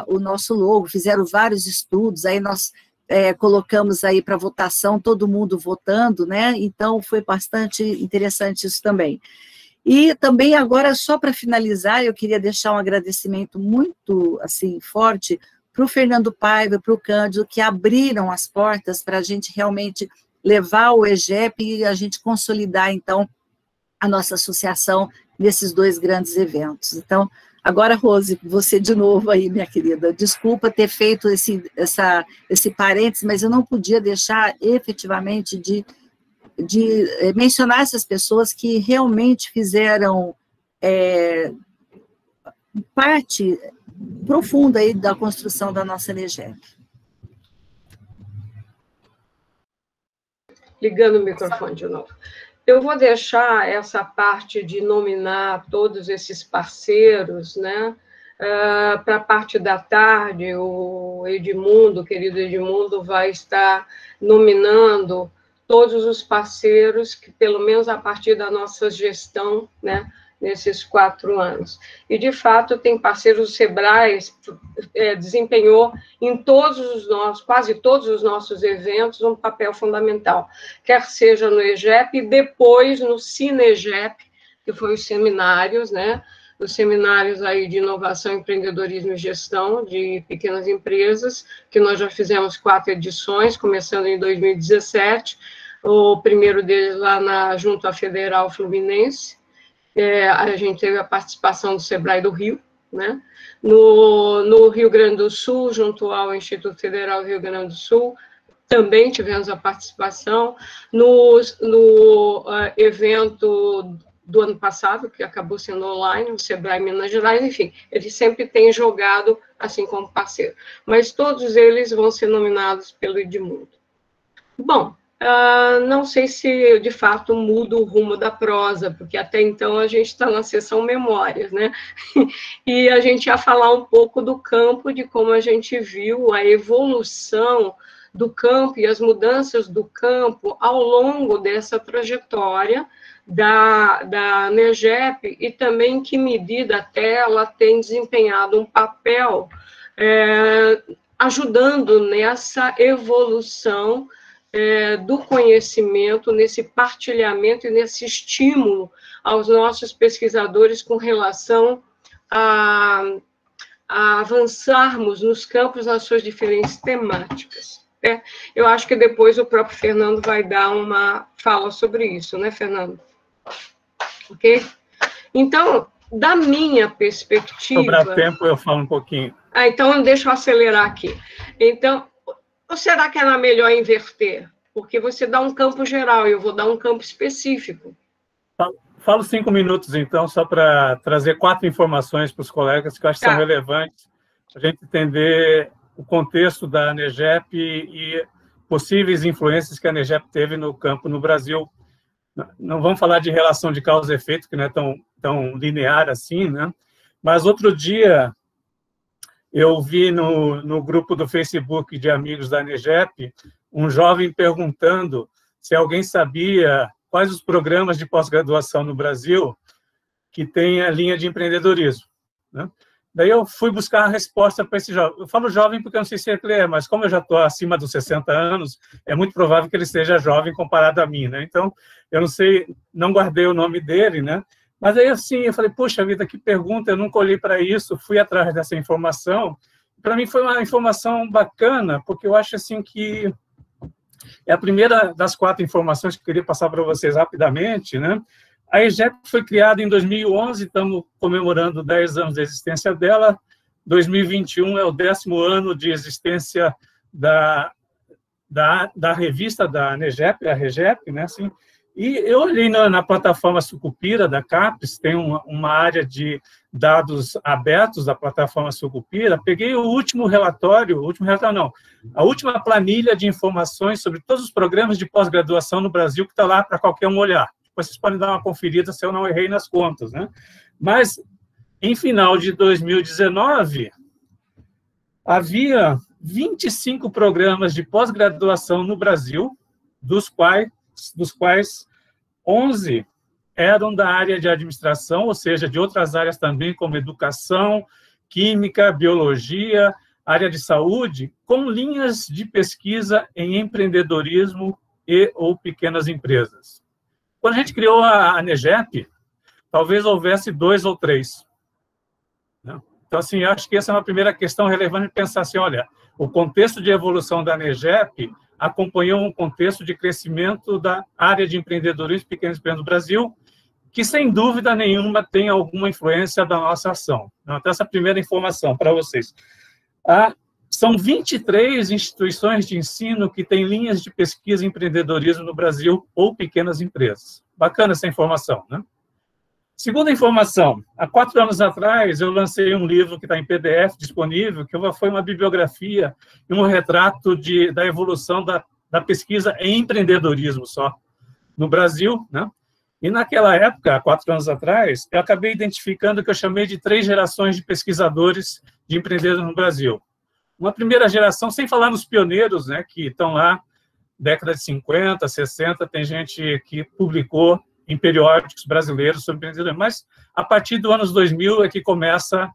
o nosso logo, fizeram vários estudos, aí nós colocamos aí para votação, todo mundo votando, né, então foi bastante interessante isso também. E também agora, só para finalizar, eu queria deixar um agradecimento muito, assim, forte para o Fernando Paiva, para o Cândido, que abriram as portas para a gente realmente levar o EGEP e a gente consolidar, então, a nossa associação nesses 2 grandes eventos. Então, agora, Rose, você de novo aí, minha querida. Desculpa ter feito esse parênteses, mas eu não podia deixar efetivamente de mencionar essas pessoas que realmente fizeram parte profunda aí da construção da nossa ANEGEP. Ligando o microfone de novo. Eu vou deixar essa parte de nominar todos esses parceiros, né, para a parte da tarde. O Edmundo, o querido Edmundo, vai estar nominando todos os parceiros que, pelo menos a partir da nossa gestão, né, nesses 4 anos. E, de fato, tem parceiros, o Sebrae desempenhou em quase todos os nossos eventos, um papel fundamental, quer seja no EGEP e depois no CINEGEP, que foi os seminários, né, os seminários aí de inovação, empreendedorismo e gestão de pequenas empresas, que nós já fizemos 4 edições, começando em 2017, o primeiro deles lá junto à Federal Fluminense. A gente teve a participação do Sebrae do Rio, né? No Rio Grande do Sul, junto ao Instituto Federal do Rio Grande do Sul, também tivemos a participação. No evento do ano passado, que acabou sendo online, o Sebrae Minas Gerais, enfim, ele sempre tem jogado assim como parceiro. Mas todos eles vão ser nominados pelo Edmundo. Bom, não sei se, de fato, muda o rumo da prosa, porque até então a gente está na sessão memórias, né? E a gente ia falar um pouco do campo, de como a gente viu a evolução do campo e as mudanças do campo ao longo dessa trajetória da ANEGEP e também em que medida até ela tem desempenhado um papel ajudando nessa evolução do conhecimento, nesse partilhamento e nesse estímulo aos nossos pesquisadores com relação a avançarmos nos campos nas suas diferentes temáticas. Eu acho que depois o próprio Fernando vai dar uma fala sobre isso, né, Fernando? Ok? Então, da minha perspectiva... Sobrar tempo, eu falo um pouquinho. Então, deixa eu acelerar aqui. Então, ou será que era melhor inverter? Porque você dá um campo geral e eu vou dar um campo específico. Falo 5 minutos, então, só para trazer 4 informações para os colegas que eu acho que são relevantes para a gente entender o contexto da ANEGEP e possíveis influências que a ANEGEP teve no campo no Brasil. Não vamos falar de relação de causa e efeito, que não é tão linear assim, né? Mas outro dia eu vi no grupo do Facebook de amigos da ANEGEP um jovem perguntando se alguém sabia quais os programas de pós-graduação no Brasil que tem a linha de empreendedorismo, né? Daí eu fui buscar a resposta para esse jovem. Eu falo jovem porque eu não sei se ele é, mas como eu já estou acima dos 60 anos, é muito provável que ele seja jovem comparado a mim, né? Então, eu não sei, não guardei o nome dele, né? Mas aí, assim, eu falei, poxa vida, que pergunta, eu nunca olhei para isso, fui atrás dessa informação. Para mim foi uma informação bacana, porque eu acho, assim, que é a primeira das 4 informações que eu queria passar para vocês rapidamente, né? A EGEP foi criada em 2011, estamos comemorando 10 anos de existência dela. 2021 é o 10º ano de existência da revista da ANEGEP, a REGEP, né? Assim, E eu olhei na plataforma Sucupira da CAPES, tem uma área de dados abertos da plataforma Sucupira, peguei o último relatório não, a última planilha de informações sobre todos os programas de pós-graduação no Brasil, que está lá para qualquer um olhar. Depois vocês podem dar uma conferida se eu não errei nas contas, né? Mas, em final de 2019, havia 25 programas de pós-graduação no Brasil, dos quais 11 eram da área de administração, ou seja, de outras áreas também, como educação, química, biologia, área de saúde, com linhas de pesquisa em empreendedorismo e ou pequenas empresas. Quando a gente criou a ANEGEP, talvez houvesse 2 ou 3. Então, assim, eu acho que essa é uma primeira questão relevante de pensar assim, olha, o contexto de evolução da ANEGEP acompanhou um contexto de crescimento da área de empreendedorismo e pequenas empresas no Brasil, que, sem dúvida nenhuma, tem alguma influência da nossa ação. Então, essa primeira informação para vocês. São 23 instituições de ensino que têm linhas de pesquisa em empreendedorismo no Brasil ou pequenas empresas. Bacana essa informação, né? Segunda informação, há 4 anos atrás, eu lancei um livro que está em PDF disponível, que foi uma bibliografia e um retrato da evolução da pesquisa em empreendedorismo só no Brasil, né? E naquela época, há 4 anos atrás, eu acabei identificando o que eu chamei de 3 gerações de pesquisadores de empreendedores no Brasil. Uma primeira geração, sem falar nos pioneiros, né, que estão lá, década de 50, 60, tem gente que publicou em periódicos brasileiros sobre empreendedorismo, mas a partir dos anos 2000 é que começa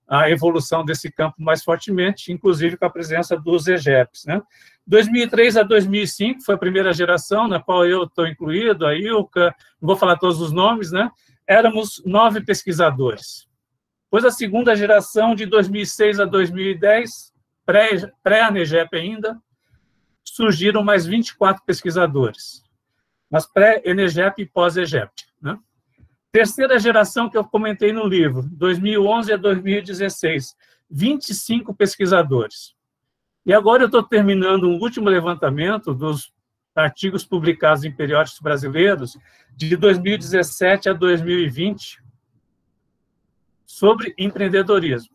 a evolução desse campo mais fortemente, inclusive com a presença dos EGEPs, né? 2003 a 2005 foi a primeira geração, na qual eu estou incluído, a Ilka, não vou falar todos os nomes, né? Éramos 9 pesquisadores. Depois a segunda geração, de 2006 a 2010, pré-ANEGEP ainda, surgiram mais 24 pesquisadores, mas pré-ENEGEP e pós-EGEP, né? Terceira geração que eu comentei no livro, 2011 a 2016, 25 pesquisadores. E agora eu estou terminando um último levantamento dos artigos publicados em periódicos brasileiros de 2017 a 2020 sobre empreendedorismo.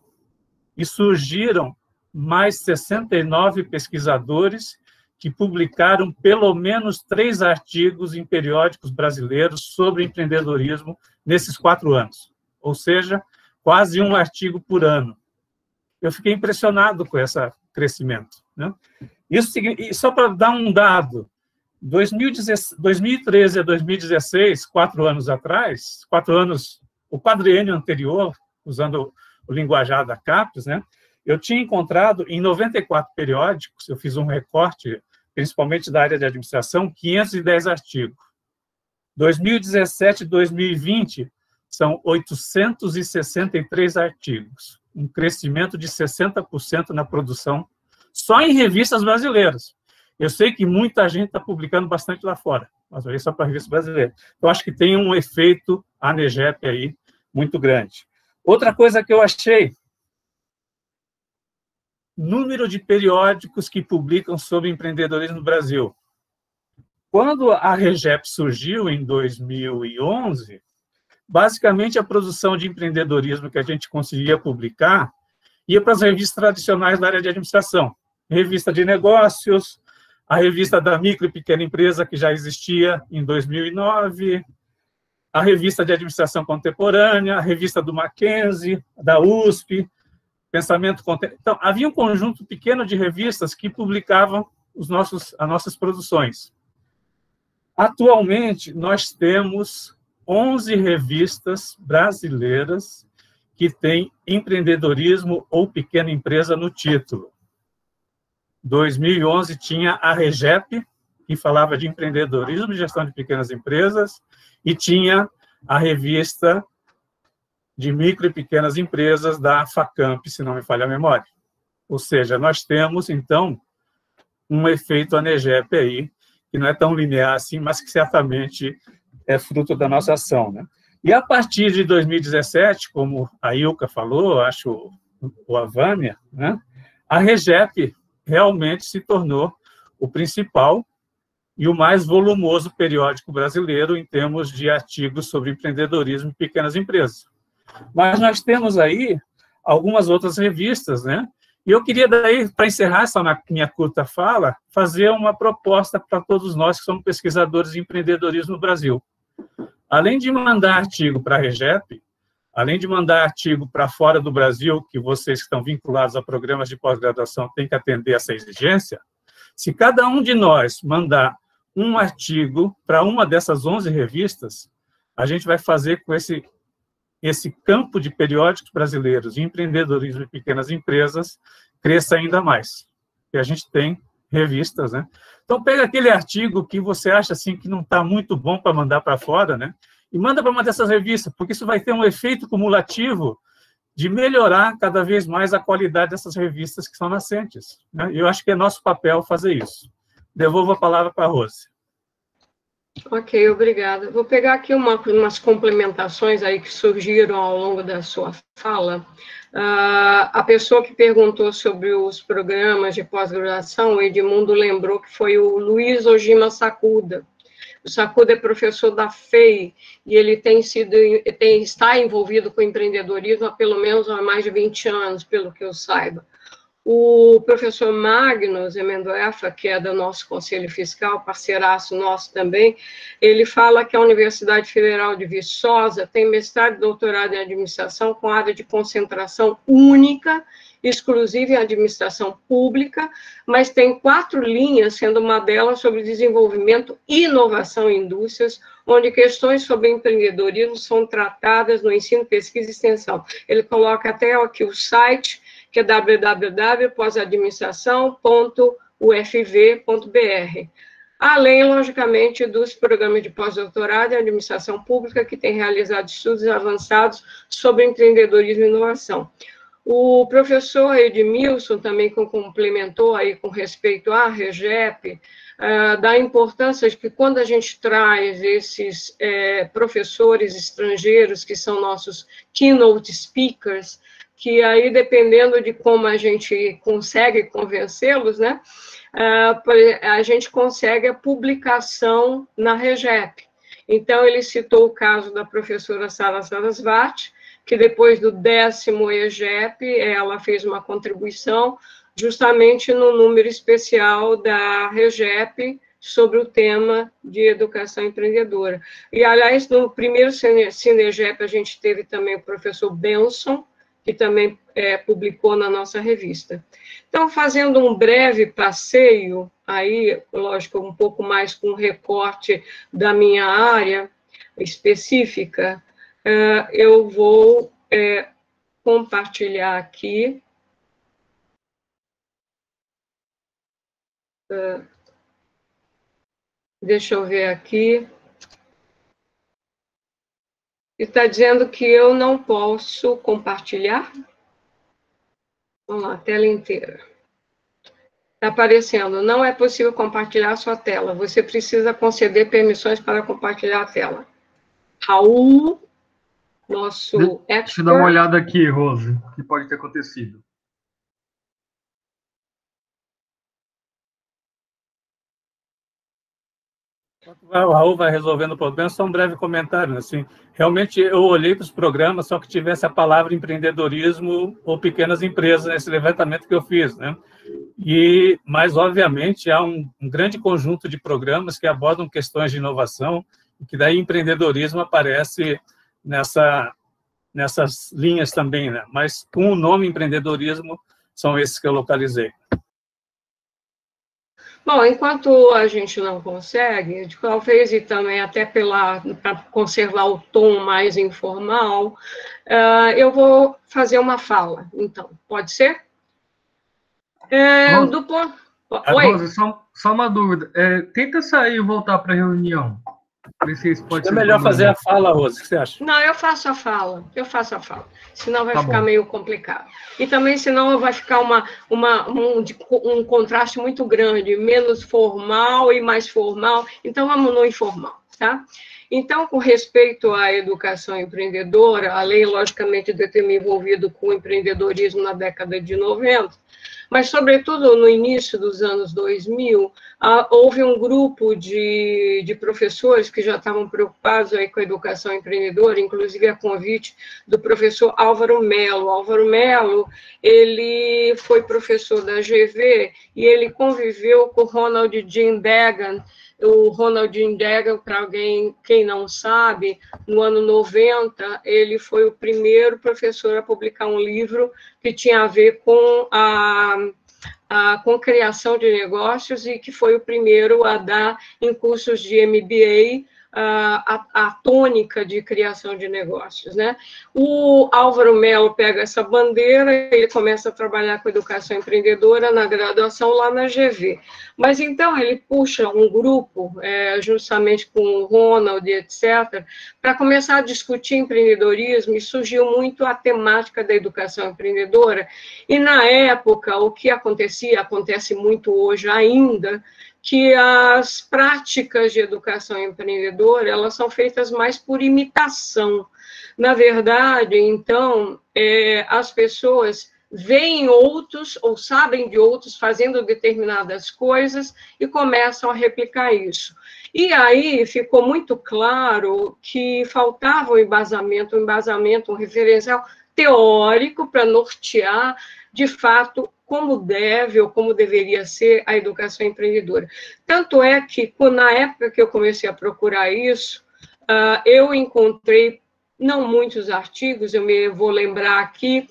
E surgiram mais 69 pesquisadores que publicaram pelo menos 3 artigos em periódicos brasileiros sobre empreendedorismo nesses 4 anos. Ou seja, quase um artigo por ano. Eu fiquei impressionado com esse crescimento, né? Isso, só para dar um dado, 2013 a 2016, 4 anos atrás, 4 anos, o quadriênio anterior, usando o linguajar da CAPES, né? Eu tinha encontrado em 94 periódicos, eu fiz um recorte, principalmente da área de administração, 510 artigos. 2017 e 2020 são 863 artigos, um crescimento de 60% na produção, só em revistas brasileiras. Eu sei que muita gente está publicando bastante lá fora, mas aí só para revistas brasileiras. Eu acho que tem um efeito ANEGEP aí muito grande. Outra coisa que eu achei, número de periódicos que publicam sobre empreendedorismo no Brasil. Quando a REGEP surgiu, em 2011, basicamente a produção de empreendedorismo que a gente conseguia publicar ia para as revistas tradicionais da área de administração. Revista de negócios, a revista da micro e pequena empresa, que já existia em 2009, a revista de administração contemporânea, a revista do Mackenzie, da USP, Pensamento Contemporâneo. Então, havia um conjunto pequeno de revistas que publicavam as nossas produções. Atualmente, nós temos 11 revistas brasileiras que têm empreendedorismo ou pequena empresa no título. 2011 tinha a REGEP, que falava de empreendedorismo e gestão de pequenas empresas, e tinha a revista de micro e pequenas empresas da FACAMP, se não me falha a memória. Ou seja, nós temos, então, um efeito ANEGEP aí, que não é tão linear assim, mas que certamente é fruto da nossa ação, né? E a partir de 2017, como a Ilka falou, acho, ou a Vânia, né, a REGEP realmente se tornou o principal e o mais volumoso periódico brasileiro em termos de artigos sobre empreendedorismo e pequenas empresas. Mas nós temos aí algumas outras revistas, né? E eu queria, daí, para encerrar essa minha curta fala, fazer uma proposta para todos nós que somos pesquisadores de empreendedorismo no Brasil. Além de mandar artigo para a REGEP, além de mandar artigo para fora do Brasil, que vocês que estão vinculados a programas de pós-graduação têm que atender essa exigência, se cada um de nós mandar um artigo para uma dessas 11 revistas, a gente vai fazer com esse campo de periódicos brasileiros de empreendedorismo e pequenas empresas cresça ainda mais. E a gente tem revistas, né? Então, pega aquele artigo que você acha assim que não está muito bom para mandar para fora, né? E manda para uma dessas revistas, porque isso vai ter um efeito cumulativo de melhorar cada vez mais a qualidade dessas revistas que são nascentes, né? E eu acho que é nosso papel fazer isso. Devolvo a palavra para a Rose. Ok, obrigada. Vou pegar aqui umas complementações aí que surgiram ao longo da sua fala. A pessoa que perguntou sobre os programas de pós-graduação, o Edmundo lembrou que foi o Luiz Ojima Sakuda. O Sakuda é professor da FEI e ele está envolvido com empreendedorismo há pelo menos há mais de 20 anos, pelo que eu saiba. O professor Magnus Emendoefa, que é do nosso Conselho Fiscal, parceiraço nosso também, ele fala que a Universidade Federal de Viçosa tem mestrado e doutorado em administração com área de concentração única, exclusiva em administração pública, mas tem 4 linhas, sendo uma delas sobre desenvolvimento e inovação em indústrias, onde questões sobre empreendedorismo são tratadas no ensino, pesquisa e extensão. Ele coloca até aqui o site, que é www.posadministração.ufv.br. Além, logicamente, dos programas de pós-doutorado em administração pública, que tem realizado estudos avançados sobre empreendedorismo e inovação. O professor Edmilson também complementou aí com respeito à REGEP, da importância de que quando a gente traz esses professores estrangeiros, que são nossos keynote speakers, que aí, dependendo de como a gente consegue convencê-los, né, a gente consegue a publicação na REGEP. Então, ele citou o caso da professora Sara Sarasvati, que depois do 10º EGEP, ela fez uma contribuição justamente no número especial da REGEP sobre o tema de educação empreendedora. E, aliás, no primeiro CineGEP, a gente teve também o professor Benson, que também publicou na nossa revista. Então, fazendo um breve passeio, aí, lógico, um pouco mais com recorte da minha área específica, eu vou compartilhar aqui. Deixa eu ver aqui. Está dizendo que eu não posso compartilhar. Vamos lá, tela inteira. Está aparecendo, não é possível compartilhar a sua tela. Você precisa conceder permissões para compartilhar a tela. Raul, nosso expert... Deixa eu dar uma olhada aqui, Rose, o que pode ter acontecido. O Raul vai resolvendo o problema, só um breve comentário. Assim, realmente, eu olhei para os programas, só que tivesse a palavra empreendedorismo ou pequenas empresas nesse levantamento que eu fiz, né? Mas, obviamente, há um grande conjunto de programas que abordam questões de inovação, e que daí empreendedorismo aparece nessas linhas também, né? Mas com o nome empreendedorismo, são esses que eu localizei. Bom, enquanto a gente não consegue, talvez e também até para conservar o tom mais informal, eu vou fazer uma fala, então, pode ser? Rose, só uma dúvida, tenta sair e voltar para a reunião. É melhor fazer a fala, Rose, o que você acha? Não, eu faço a fala, senão vai ficar meio complicado. E também, senão vai ficar um contraste muito grande, menos formal e mais formal, então vamos no informal, tá? Então, com respeito à educação empreendedora, além, logicamente, de ter me envolvido com o empreendedorismo na década de 90, mas, sobretudo, no início dos anos 2000, houve um grupo de professores que já estavam preocupados aí com a educação empreendedora, inclusive a convite do professor Álvaro Melo. Álvaro Melo, ele foi professor da GV e ele conviveu com Ronald Dean Dagan. O Ronald Dean Dagan, para quem não sabe, no ano 90, ele foi o primeiro professor a publicar um livro que tinha a ver com com criação de negócios e que foi o primeiro a dar em cursos de MBA a tônica de criação de negócios, né? O Álvaro Melo pega essa bandeira, ele começa a trabalhar com educação empreendedora na graduação lá na GV. Mas então ele puxa um grupo, justamente com o Ronald, etc., para começar a discutir empreendedorismo, e surgiu muito a temática da educação empreendedora. E na época, o que acontecia, acontece muito hoje ainda, que as práticas de educação empreendedora, elas são feitas mais por imitação. Na verdade, então, as pessoas veem outros ou sabem de outros fazendo determinadas coisas e começam a replicar isso. E aí ficou muito claro que faltava um embasamento, um referencial teórico para nortear, de fato, como deve ou como deveria ser a educação empreendedora. Tanto é que, na época que eu comecei a procurar isso, eu encontrei, não muitos artigos, vou lembrar aqui,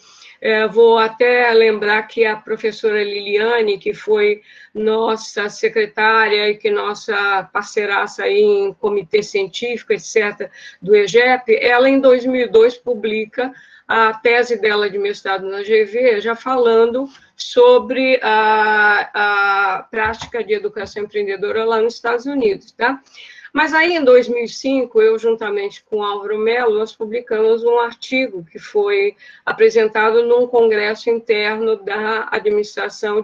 vou até lembrar que a professora Liliane, que foi nossa secretária e que nossa parceiraça aí em comitê científico, etc., do EGEP, ela, em 2002, publica a tese dela de mestrado na GV, já falando sobre a prática de educação empreendedora lá nos Estados Unidos, tá? Mas aí, em 2005, eu, juntamente com Álvaro Melo, nós publicamos um artigo que foi apresentado num congresso interno da administração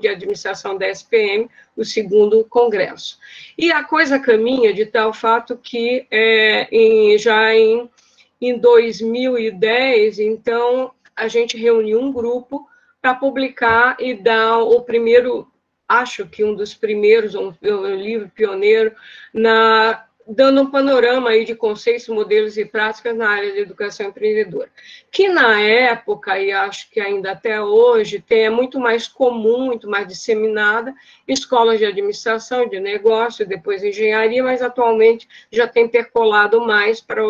da SPM, o segundo congresso. E a coisa caminha de tal fato que, já em 2010, então, a gente reuniu um grupo para publicar e dar o primeiro, acho que um dos primeiros, um livro pioneiro, dando um panorama aí de conceitos, modelos e práticas na área de educação empreendedora, que na época, e acho que ainda até hoje, é muito mais comum, muito mais disseminada, escolas de administração, de negócio, depois engenharia, mas atualmente já tem percolado mais para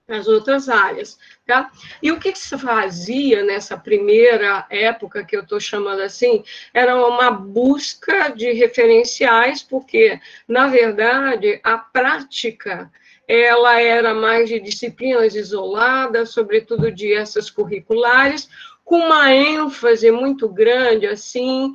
as outras áreas, tá? E o que se fazia nessa primeira época, que eu estou chamando assim, era uma busca de referenciais, porque, na verdade, a prática, ela era mais de disciplinas isoladas, sobretudo de essas curriculares, com uma ênfase muito grande, assim,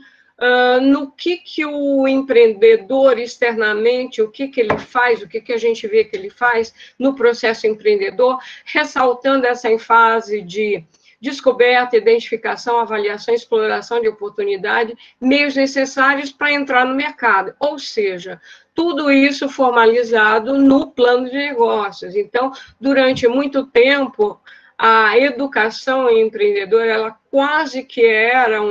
no que o empreendedor externamente, o que ele faz, o que a gente vê que ele faz no processo empreendedor, ressaltando essa ênfase de descoberta, identificação, avaliação, exploração de oportunidade, meios necessários para entrar no mercado. Ou seja, tudo isso formalizado no plano de negócios. Então, durante muito tempo, a educação empreendedora, ela quase que era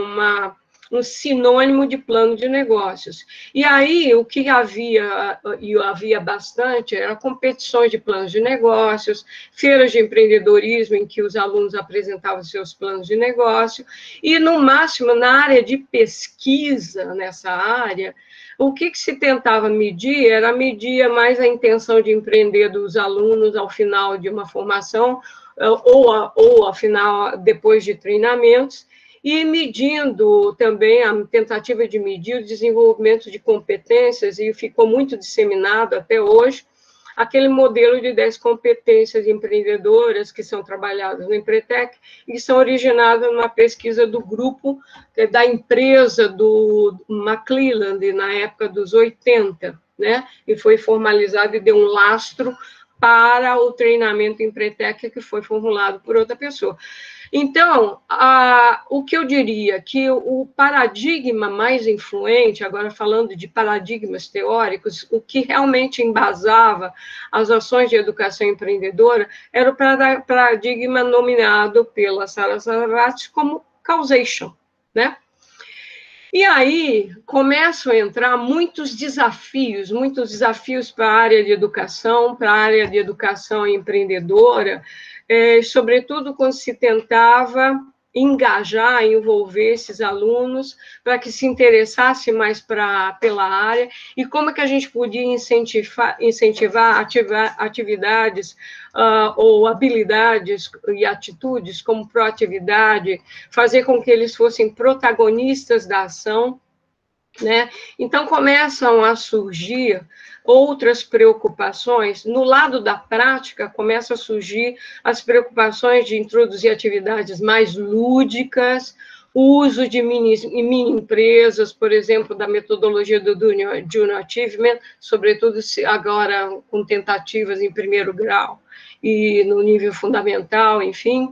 um sinônimo de plano de negócios. E aí, o que havia, e havia bastante, era competições de planos de negócios, feiras de empreendedorismo, em que os alunos apresentavam seus planos de negócio, e, no máximo, na área de pesquisa, nessa área, o que se tentava medir era medir mais a intenção de empreender dos alunos ao final de uma formação, ou ao final, depois de treinamentos, e medindo também, a tentativa de medir o desenvolvimento de competências, e ficou muito disseminado até hoje, aquele modelo de 10 competências empreendedoras que são trabalhadas no Empretec e que são originadas numa pesquisa do grupo da empresa do McClelland, na época dos 80, né? E foi formalizado e deu um lastro para o treinamento Empretec, que foi formulado por outra pessoa. Então, o que eu diria que o paradigma mais influente, agora falando de paradigmas teóricos, o que realmente embasava as ações de educação empreendedora era o paradigma nominado pela Sara Sarasvathy como causation, né? E aí começam a entrar muitos desafios para a área de educação empreendedora, sobretudo quando se tentava engajar, envolver esses alunos para que se interessasse mais pela área, e como é que a gente podia incentivar atividades ou habilidades e atitudes como proatividade, fazer com que eles fossem protagonistas da ação, né? Então, começam a surgir outras preocupações. No lado da prática, começam a surgir as preocupações de introduzir atividades mais lúdicas, o uso de mini empresas, por exemplo, da metodologia do Junior Achievement, sobretudo agora com tentativas em primeiro grau e no nível fundamental, enfim.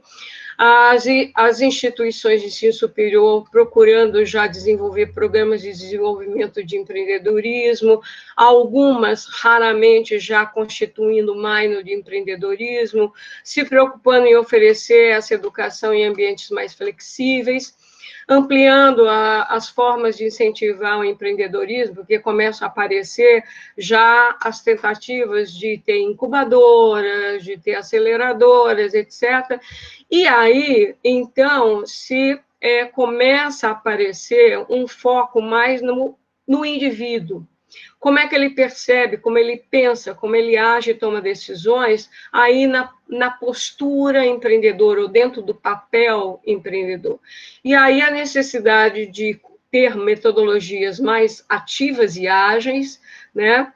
As instituições de ensino superior procurando já desenvolver programas de desenvolvimento de empreendedorismo, algumas raramente já constituindo minor de empreendedorismo, se preocupando em oferecer essa educação em ambientes mais flexíveis, ampliando as formas de incentivar o empreendedorismo, porque começam a aparecer já as tentativas de ter incubadoras, de ter aceleradoras, etc. E aí, então, começa a aparecer um foco mais no indivíduo. Como é que ele percebe, como ele pensa, como ele age e toma decisões, aí na postura empreendedora, ou dentro do papel empreendedor. E aí a necessidade de ter metodologias mais ativas e ágeis, né?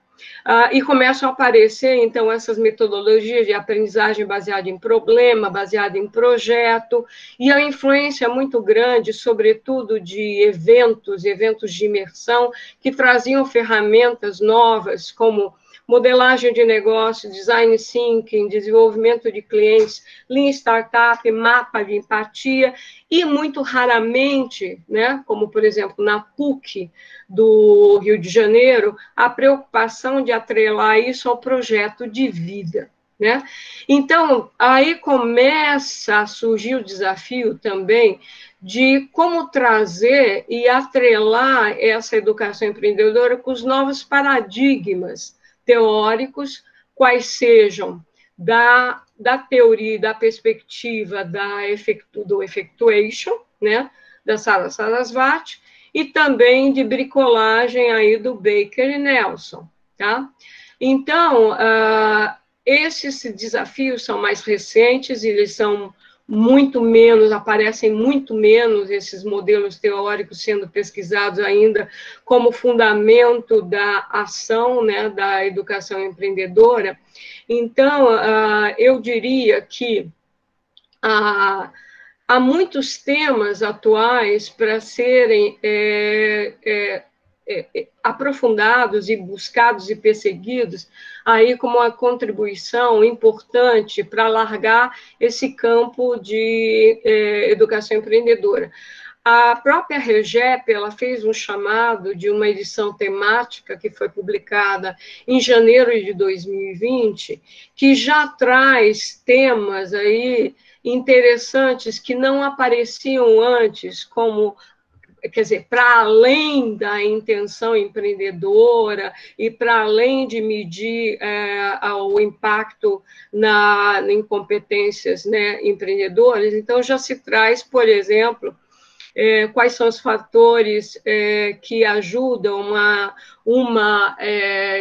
E começam a aparecer, então, essas metodologias de aprendizagem baseada em problema, baseada em projeto, e a influência muito grande, sobretudo, de eventos de imersão, que traziam ferramentas novas, como modelagem de negócio, design thinking, desenvolvimento de clientes, Lean Startup, mapa de empatia, e muito raramente, né, como, por exemplo, na PUC do Rio de Janeiro, a preocupação de atrelar isso ao projeto de vida, né? Então, aí começa a surgir o desafio também de como trazer e atrelar essa educação empreendedora com os novos paradigmas teóricos, quais sejam da teoria e da perspectiva do effectuation, né, da Sarasvati, e também de bricolagem aí do Baker e Nelson, tá? Então, esses desafios são mais recentes, eles são muito menos, aparecem muito menos esses modelos teóricos sendo pesquisados ainda como fundamento da ação, né, da educação empreendedora. Então, eu diria que há muitos temas atuais para serem aprofundados e buscados e perseguidos, aí como uma contribuição importante para alargar esse campo de educação empreendedora. A própria REGEP, ela fez um chamado de uma edição temática que foi publicada em janeiro de 2020, que já traz temas aí interessantes que não apareciam antes, como, quer dizer, para além da intenção empreendedora e para além de medir o impacto em competências, né, empreendedoras. Então, já se traz, por exemplo, quais são os fatores que ajudam uma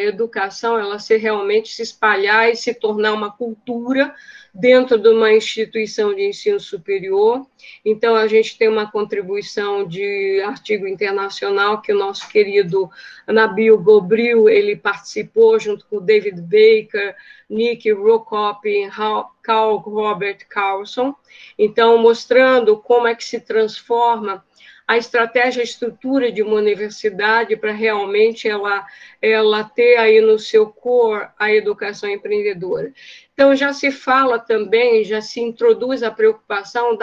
educação ela realmente se espalhar e se tornar uma cultura dentro de uma instituição de ensino superior. Então, a gente tem uma contribuição de artigo internacional que o nosso querido Nabil Gobril, ele participou junto com o David Baker, Nick Rokop e Carl Robert Carlson, então, mostrando como é que se transforma a estratégia, a estrutura de uma universidade para realmente ela ter aí no seu core a educação empreendedora. Então, já se fala também, já se introduz a preocupação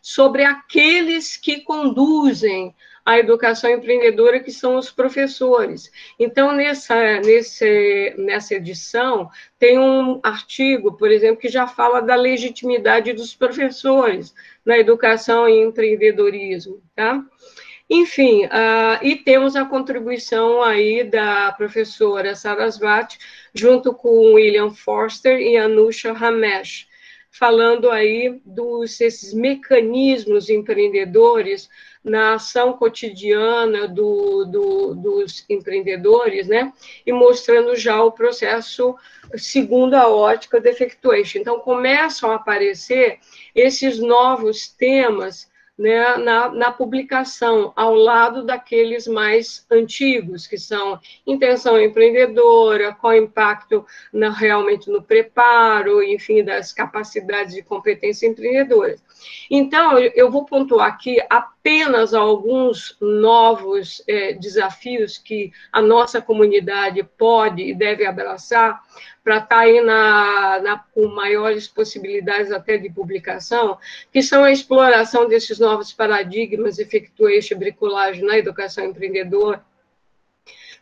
sobre aqueles que conduzem a educação empreendedora, que são os professores. Então, nessa edição, tem um artigo, por exemplo, que já fala da legitimidade dos professores na educação e empreendedorismo, tá? Enfim, e temos a contribuição aí da professora Sarasvati, junto com William Forster e Anusha Ramesh, falando aí desses mecanismos empreendedores na ação cotidiana dos empreendedores, né? E mostrando já o processo segundo a ótica do effectuation. Então, começam a aparecer esses novos temas, né, na publicação, ao lado daqueles mais antigos, que são intenção empreendedora, qual o impacto realmente no preparo, enfim, das capacidades de competência empreendedora. Então, eu vou pontuar aqui apenas alguns novos desafios que a nossa comunidade pode e deve abraçar para estar aí com maiores possibilidades até de publicação, que são a exploração desses novos paradigmas, effectuation, bricolagem na educação empreendedora,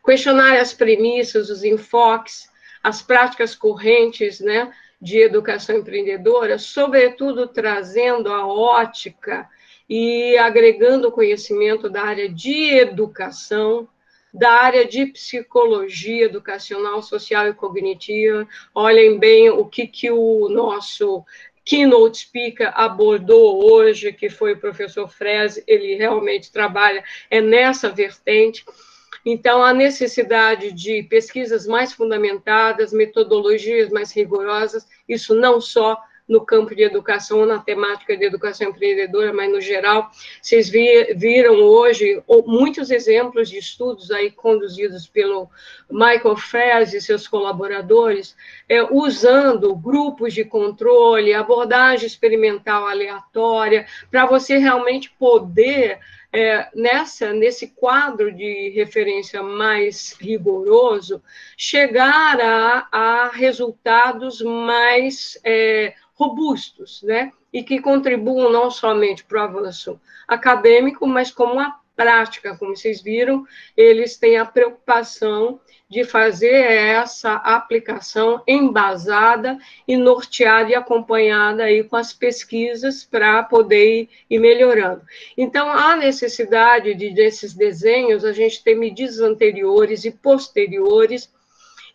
questionar as premissas, os enfoques, as práticas correntes, né, de educação empreendedora, sobretudo trazendo a ótica e agregando conhecimento da área de educação, da área de psicologia educacional, social e cognitiva. Olhem bem o que o nosso keynote speaker abordou hoje, que foi o professor Freze, ele realmente trabalha nessa vertente. Então, a necessidade de pesquisas mais fundamentadas, metodologias mais rigorosas, isso não só no campo de educação, na temática de educação empreendedora, mas no geral. Vocês viram hoje muitos exemplos de estudos aí conduzidos pelo Michael Freze e seus colaboradores, usando grupos de controle, abordagem experimental aleatória, para você realmente poder nesse quadro de referência mais rigoroso, chegar a resultados mais robustos, né? E que contribuam não somente para o avanço acadêmico, mas como a prática, como vocês viram, eles têm a preocupação de fazer essa aplicação embasada e norteada e acompanhada aí com as pesquisas para poder ir melhorando. Então, há necessidade desses desenhos, a gente ter medidas anteriores e posteriores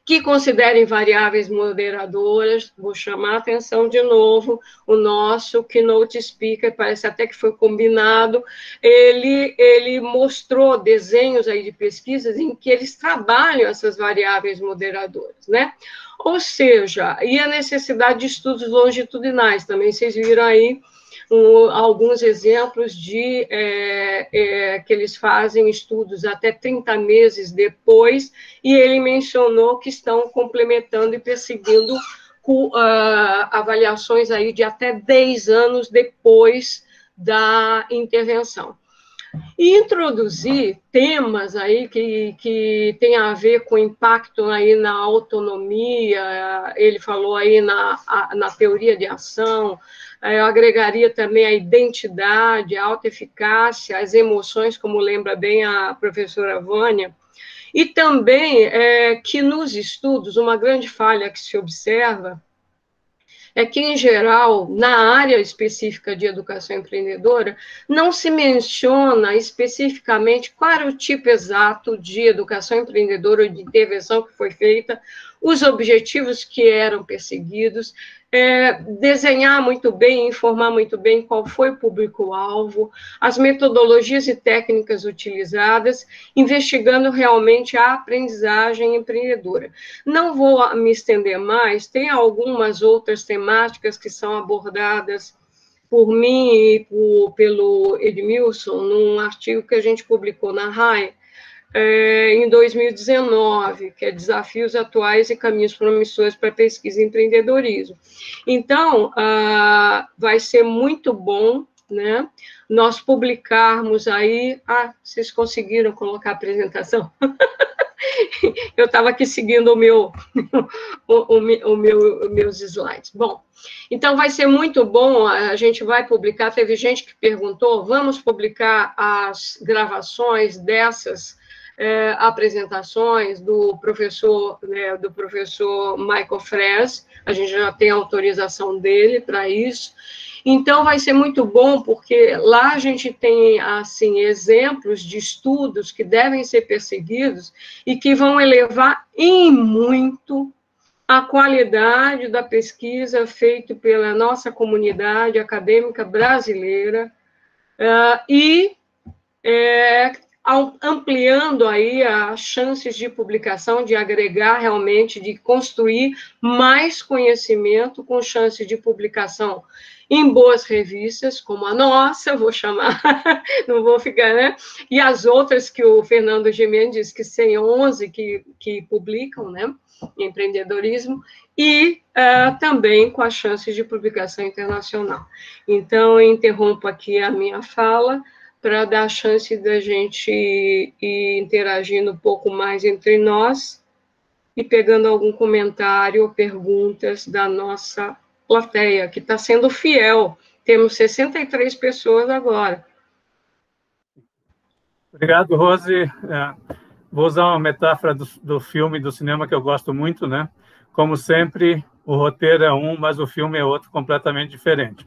que considerem variáveis moderadoras. Vou chamar a atenção de novo, o nosso keynote speaker, parece até que foi combinado, ele mostrou desenhos aí de pesquisas em que eles trabalham essas variáveis moderadoras, né? Ou seja, e a necessidade de estudos longitudinais, também vocês viram aí alguns exemplos de que eles fazem estudos até 30 meses depois, e ele mencionou que estão complementando e perseguindo avaliações aí de até 10 anos depois da intervenção. E introduzir temas aí que tem a ver com impacto aí na autonomia, ele falou aí na teoria de ação, eu agregaria também a identidade, a autoeficácia, as emoções, como lembra bem a professora Vânia, e também que nos estudos, uma grande falha que se observa é que, em geral, na área específica de educação empreendedora, não se menciona especificamente qual era o tipo exato de educação empreendedora ou de intervenção que foi feita, os objetivos que eram perseguidos, desenhar muito bem, informar muito bem qual foi o público-alvo, as metodologias e técnicas utilizadas, investigando realmente a aprendizagem empreendedora. Não vou me estender mais, tem algumas outras temáticas que são abordadas por mim e pelo Edmilson, num artigo que a gente publicou na RAI, em 2019, que é Desafios Atuais e Caminhos Promissores para Pesquisa e Empreendedorismo. Então, vai ser muito bom, né, nós publicarmos aí... vocês conseguiram colocar a apresentação? Eu estava aqui seguindo meus slides. Bom, então vai ser muito bom, a gente vai publicar, teve gente que perguntou, vamos publicar as gravações dessas apresentações do professor Michael Freze, a gente já tem autorização dele para isso, Então, vai ser muito bom, porque lá a gente tem, assim, exemplos de estudos que devem ser perseguidos e que vão elevar em muito a qualidade da pesquisa feita pela nossa comunidade acadêmica brasileira e ampliando aí as chances de publicação, de agregar realmente, de construir mais conhecimento com chances de publicação em boas revistas, como a nossa, vou chamar, não vou ficar, né? E as outras que o Fernando Gimenez diz que tem 11 que publicam, né? Em empreendedorismo, e também com as chances de publicação internacional. Então, eu interrompo aqui a minha fala, para dar a chance da gente ir interagindo um pouco mais entre nós e pegando algum comentário ou perguntas da nossa plateia, que está sendo fiel. Temos 63 pessoas agora. Obrigado, Rose. Vou usar uma metáfora do filme, do cinema, que eu gosto muito, né? Como sempre, o roteiro é um, mas o filme é outro, completamente diferente.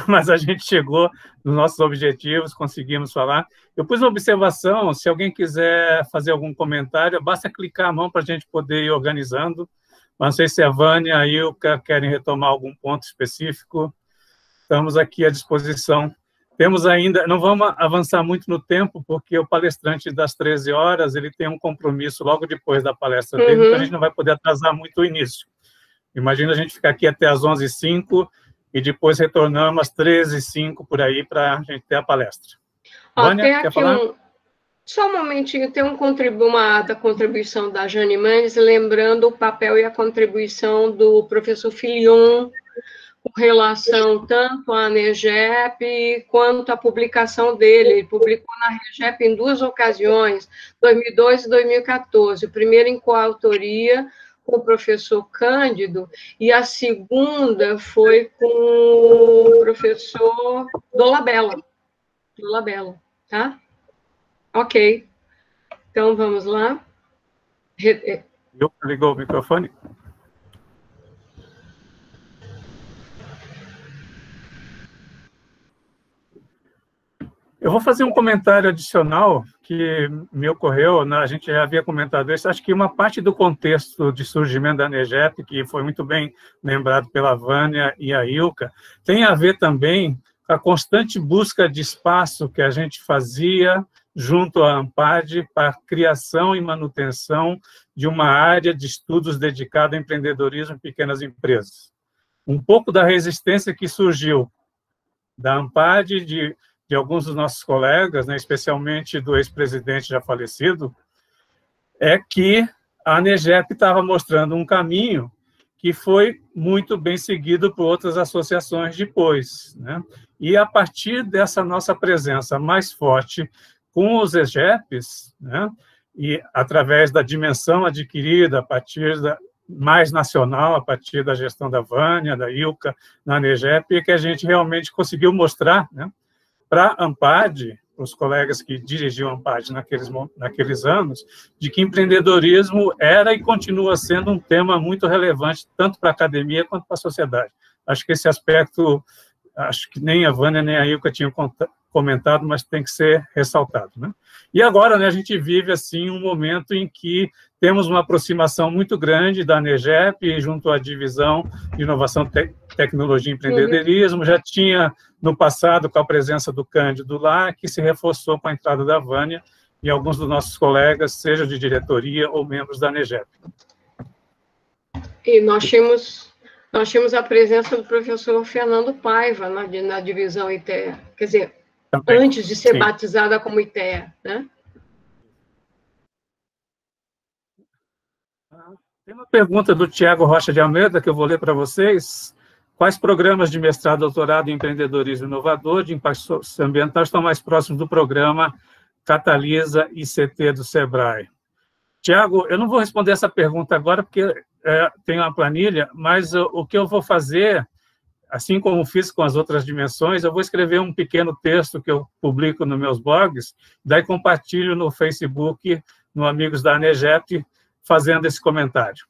Mas a gente chegou nos nossos objetivos, conseguimos falar. Eu pus uma observação, se alguém quiser fazer algum comentário, basta clicar a mão para a gente poder ir organizando. Mas não sei se a Vânia e a Ilka querem retomar algum ponto específico. Estamos aqui à disposição. Temos ainda, não vamos avançar muito no tempo, porque o palestrante das 13 horas, ele tem um compromisso logo depois da palestra dele, então a gente não vai poder atrasar muito o início. Imagina a gente ficar aqui até às 11h05 e depois retornamos às 13h05 por aí para a gente ter a palestra. Vânia, quer falar? Só um momentinho, tem uma da contribuição da Jane Mendes, lembrando o papel e a contribuição do professor Filion, com relação tanto à ANEGEP quanto à publicação dele. Ele publicou na ANEGEP em 2 ocasiões, 2002 e 2014. O primeiro em coautoria com o professor Cândido, e a segunda foi com o professor Dolabella, tá? Ok. Então, vamos lá. Ligou o microfone? Eu vou fazer um comentário adicional que me ocorreu, né? A gente já havia comentado isso, acho que uma parte do contexto de surgimento da ANEGEP, que foi muito bem lembrado pela Vânia e a Ilka, tem a ver também com a constante busca de espaço que a gente fazia junto à ANPAD para a criação e manutenção de uma área de estudos dedicada ao empreendedorismo em pequenas empresas. Um pouco da resistência que surgiu da ANPAD, de alguns dos nossos colegas, né, especialmente do ex-presidente já falecido, é que a ANEGEP estava mostrando um caminho que foi muito bem seguido por outras associações depois, né? E a partir dessa nossa presença mais forte com os EGEPs, né, e através da dimensão adquirida a partir da mais nacional, a partir da gestão da Vânia, da Ilka, na ANEGEP, que a gente realmente conseguiu mostrar, né, para a ANPAD, os colegas que dirigiam a ANPAD naqueles anos, de que empreendedorismo era e continua sendo um tema muito relevante, tanto para a academia quanto para a sociedade. Acho que esse aspecto, acho que nem a Vânia nem a Ilka tinham comentado, mas tem que ser ressaltado, né? E agora, né, a gente vive assim um momento em que temos uma aproximação muito grande da ANEGEP junto à divisão de inovação, tecnologia e empreendedorismo. Já tinha no passado com a presença do Cândido lá, que se reforçou com a entrada da Vânia e alguns dos nossos colegas, seja de diretoria ou membros da ANEGEP. E nós tínhamos a presença do professor Fernando Paiva na divisão ITEA, quer dizer, também, antes de ser sim, batizada como ITEA, né? Tem uma pergunta do Tiago Rocha de Almeida, que eu vou ler para vocês. Quais programas de mestrado, doutorado em empreendedorismo inovador de impacto ambiental estão mais próximos do programa Catalisa ICT do SEBRAE? Tiago, eu não vou responder essa pergunta agora, porque tem uma planilha, mas o que eu vou fazer, assim como fiz com as outras dimensões, eu vou escrever um pequeno texto que eu publico nos meus blogs, daí compartilho no Facebook, no Amigos da ANEGEP, fazendo esse comentário.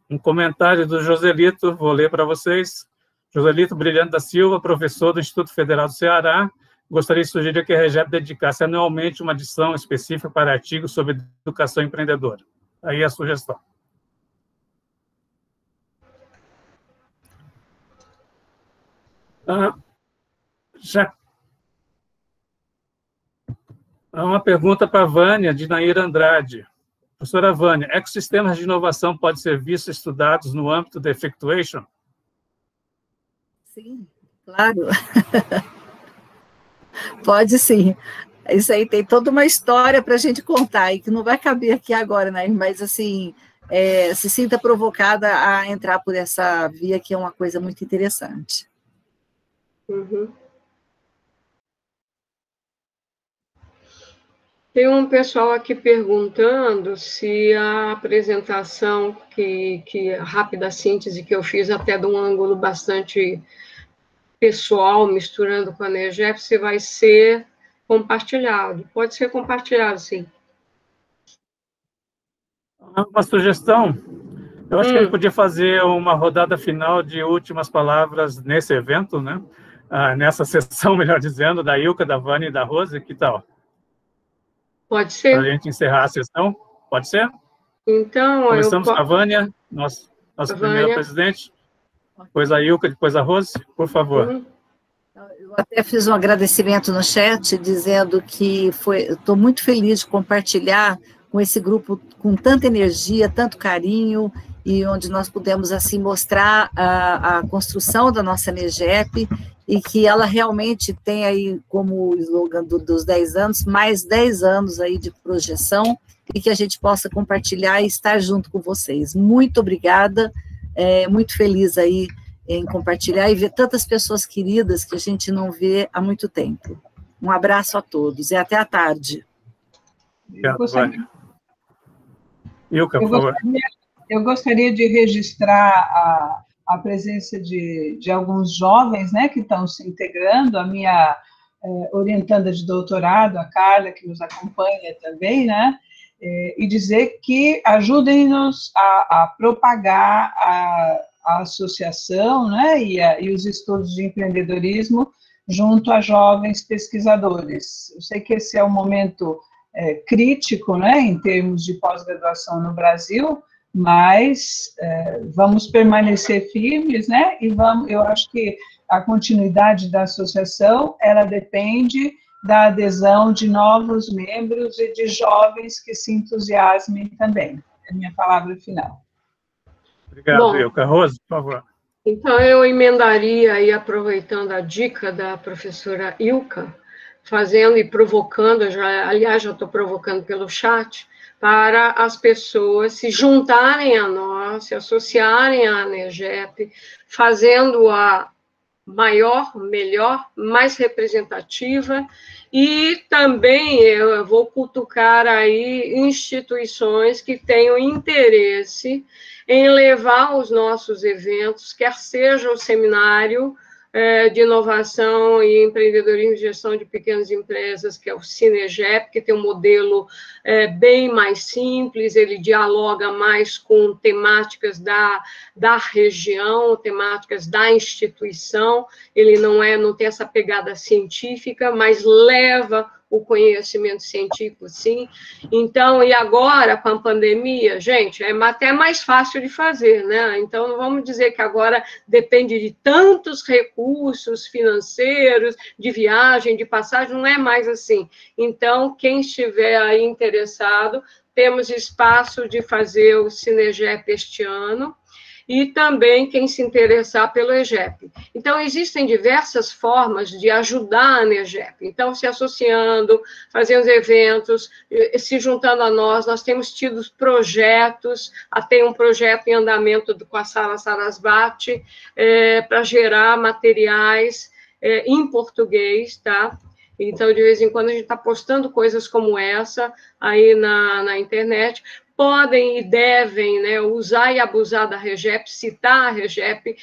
Um comentário do Joselito, vou ler para vocês. Joselito Brilhante da Silva, professor do Instituto Federal do Ceará, gostaria de sugerir que a REGEP dedicasse anualmente uma edição específica para artigos sobre educação empreendedora. Aí a sugestão. Já uma pergunta para a Vânia, de Naira Andrade. Professora Vânia, ecossistemas de inovação podem ser vistos e estudados no âmbito da Effectuation? Sim, claro. Pode sim. Isso aí tem toda uma história para a gente contar, e que não vai caber aqui agora, né? Mas, assim, se sinta provocada a entrar por essa via, que é uma coisa muito interessante. Uhum. Tem um pessoal aqui perguntando se a apresentação, a rápida síntese que eu fiz, até de um ângulo bastante pessoal, misturando com a NEGEP, se vai ser compartilhado. Pode ser compartilhado, sim. Uma sugestão, eu acho que a gente podia fazer uma rodada final de últimas palavras nesse evento, né? Nessa sessão, melhor dizendo, da Ilka, da Vânia e da Rose, que tal? Pode ser. Para a gente encerrar a sessão, pode ser? Então, começamos com a Vânia, nossa primeira presidente, depois a Ilka, depois a Rose, por favor. Eu até fiz um agradecimento no chat, dizendo que estou muito feliz de compartilhar com esse grupo com tanta energia, tanto carinho, e onde nós pudemos, assim, mostrar a construção da nossa NEGEP, e que ela realmente tem aí como slogan dos 10 anos, mais 10 anos aí de projeção, e que a gente possa compartilhar e estar junto com vocês. Muito obrigada, muito feliz aí em compartilhar e ver tantas pessoas queridas que a gente não vê há muito tempo. Um abraço a todos e até à tarde. Obrigado, Vânia. Ilka, por favor. Eu gostaria de registrar a presença de alguns jovens, né, que estão se integrando, a minha orientanda de doutorado, a Carla, que nos acompanha também, né, e dizer que ajudem-nos a propagar a associação, né, e os estudos de empreendedorismo junto a jovens pesquisadores. Eu sei que esse é um momento crítico, né, em termos de pós-graduação no Brasil, mas vamos permanecer firmes, né, e eu acho que a continuidade da associação, ela depende da adesão de novos membros e de jovens que se entusiasmem também. É a minha palavra final. Obrigado, Ilka. Rose, por favor. Então, eu emendaria aí, aproveitando a dica da professora Ilka, fazendo e provocando, aliás, já estou provocando pelo chat, para as pessoas se juntarem a nós, se associarem à NEGEP, fazendo-a maior, melhor, mais representativa, e também eu vou cutucar aí instituições que tenham interesse em levar os nossos eventos, quer seja o seminário de inovação e empreendedorismo e gestão de pequenas empresas, que é o CINEGEP, que tem um modelo bem mais simples, ele dialoga mais com temáticas da região, temáticas da instituição, ele não tem essa pegada científica, mas leva o conhecimento científico, sim. Então, e agora, com a pandemia, gente, é até mais fácil de fazer, né? Então, não vamos dizer que agora depende de tantos recursos financeiros, de viagem, de passagem, não é mais assim. Então, quem estiver aí interessado, temos espaço de fazer o CINEGEP este ano, e também quem se interessar pelo EGEP. Então, existem diversas formas de ajudar a NEGEP. Então, se associando, fazendo eventos, se juntando a nós temos tido projetos, tem um projeto em andamento com a Sara Sarasvati, para gerar materiais em português, tá? Então, de vez em quando, a gente está postando coisas como essa aí na internet. Podem e devem, né, usar e abusar da REGEP, citar a REGEP,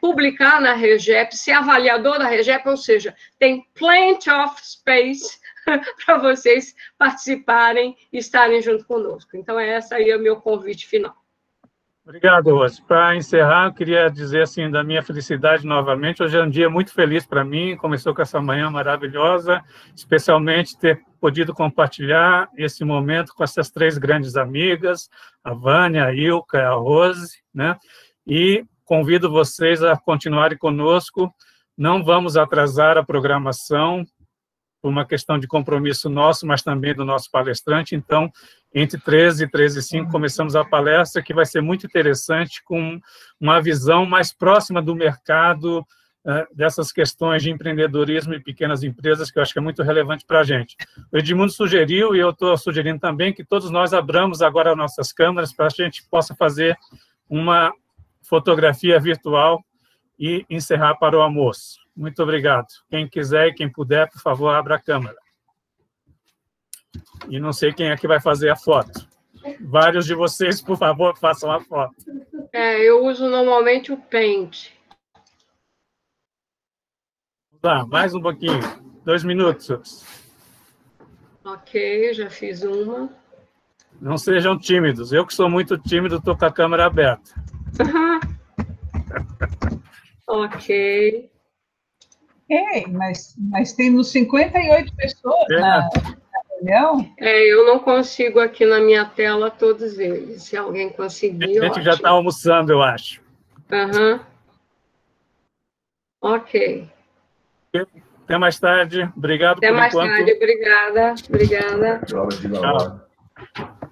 publicar na REGEP, ser avaliador da REGEP, ou seja, tem plenty of space para vocês participarem e estarem junto conosco. Então, esse aí é o meu convite final. Obrigado, Rose. Para encerrar, eu queria dizer assim, da minha felicidade novamente. Hoje é um dia muito feliz para mim, começou com essa manhã maravilhosa, especialmente ter podido compartilhar esse momento com essas 3 grandes amigas, a Vânia, a Ilka e a Rose, né? E convido vocês a continuarem conosco. Não vamos atrasar a programação, por uma questão de compromisso nosso, mas também do nosso palestrante. Então, entre 13 e 13h05, começamos a palestra, que vai ser muito interessante, com uma visão mais próxima do mercado, dessas questões de empreendedorismo e pequenas empresas, que eu acho que é muito relevante para a gente. O Edmundo sugeriu, e eu estou sugerindo também, que todos nós abramos agora nossas câmeras para a gente possa fazer uma fotografia virtual e encerrar para o almoço. Muito obrigado. Quem quiser e quem puder, por favor, abra a câmera. E não sei quem é que vai fazer a foto. Vários de vocês, por favor, façam a foto. Eu uso normalmente o Paint. Tá, mais um pouquinho. 2 minutos. Ok, já fiz uma. Não sejam tímidos. Eu que sou muito tímido, estou com a câmera aberta. Ok. Ei, mas temos 58 pessoas na reunião. Eu não consigo aqui na minha tela todos eles. Se alguém conseguir, a gente já está almoçando, eu acho. Ok. Até mais tarde. Obrigado por enquanto. Até mais tarde. Obrigada. Tchau.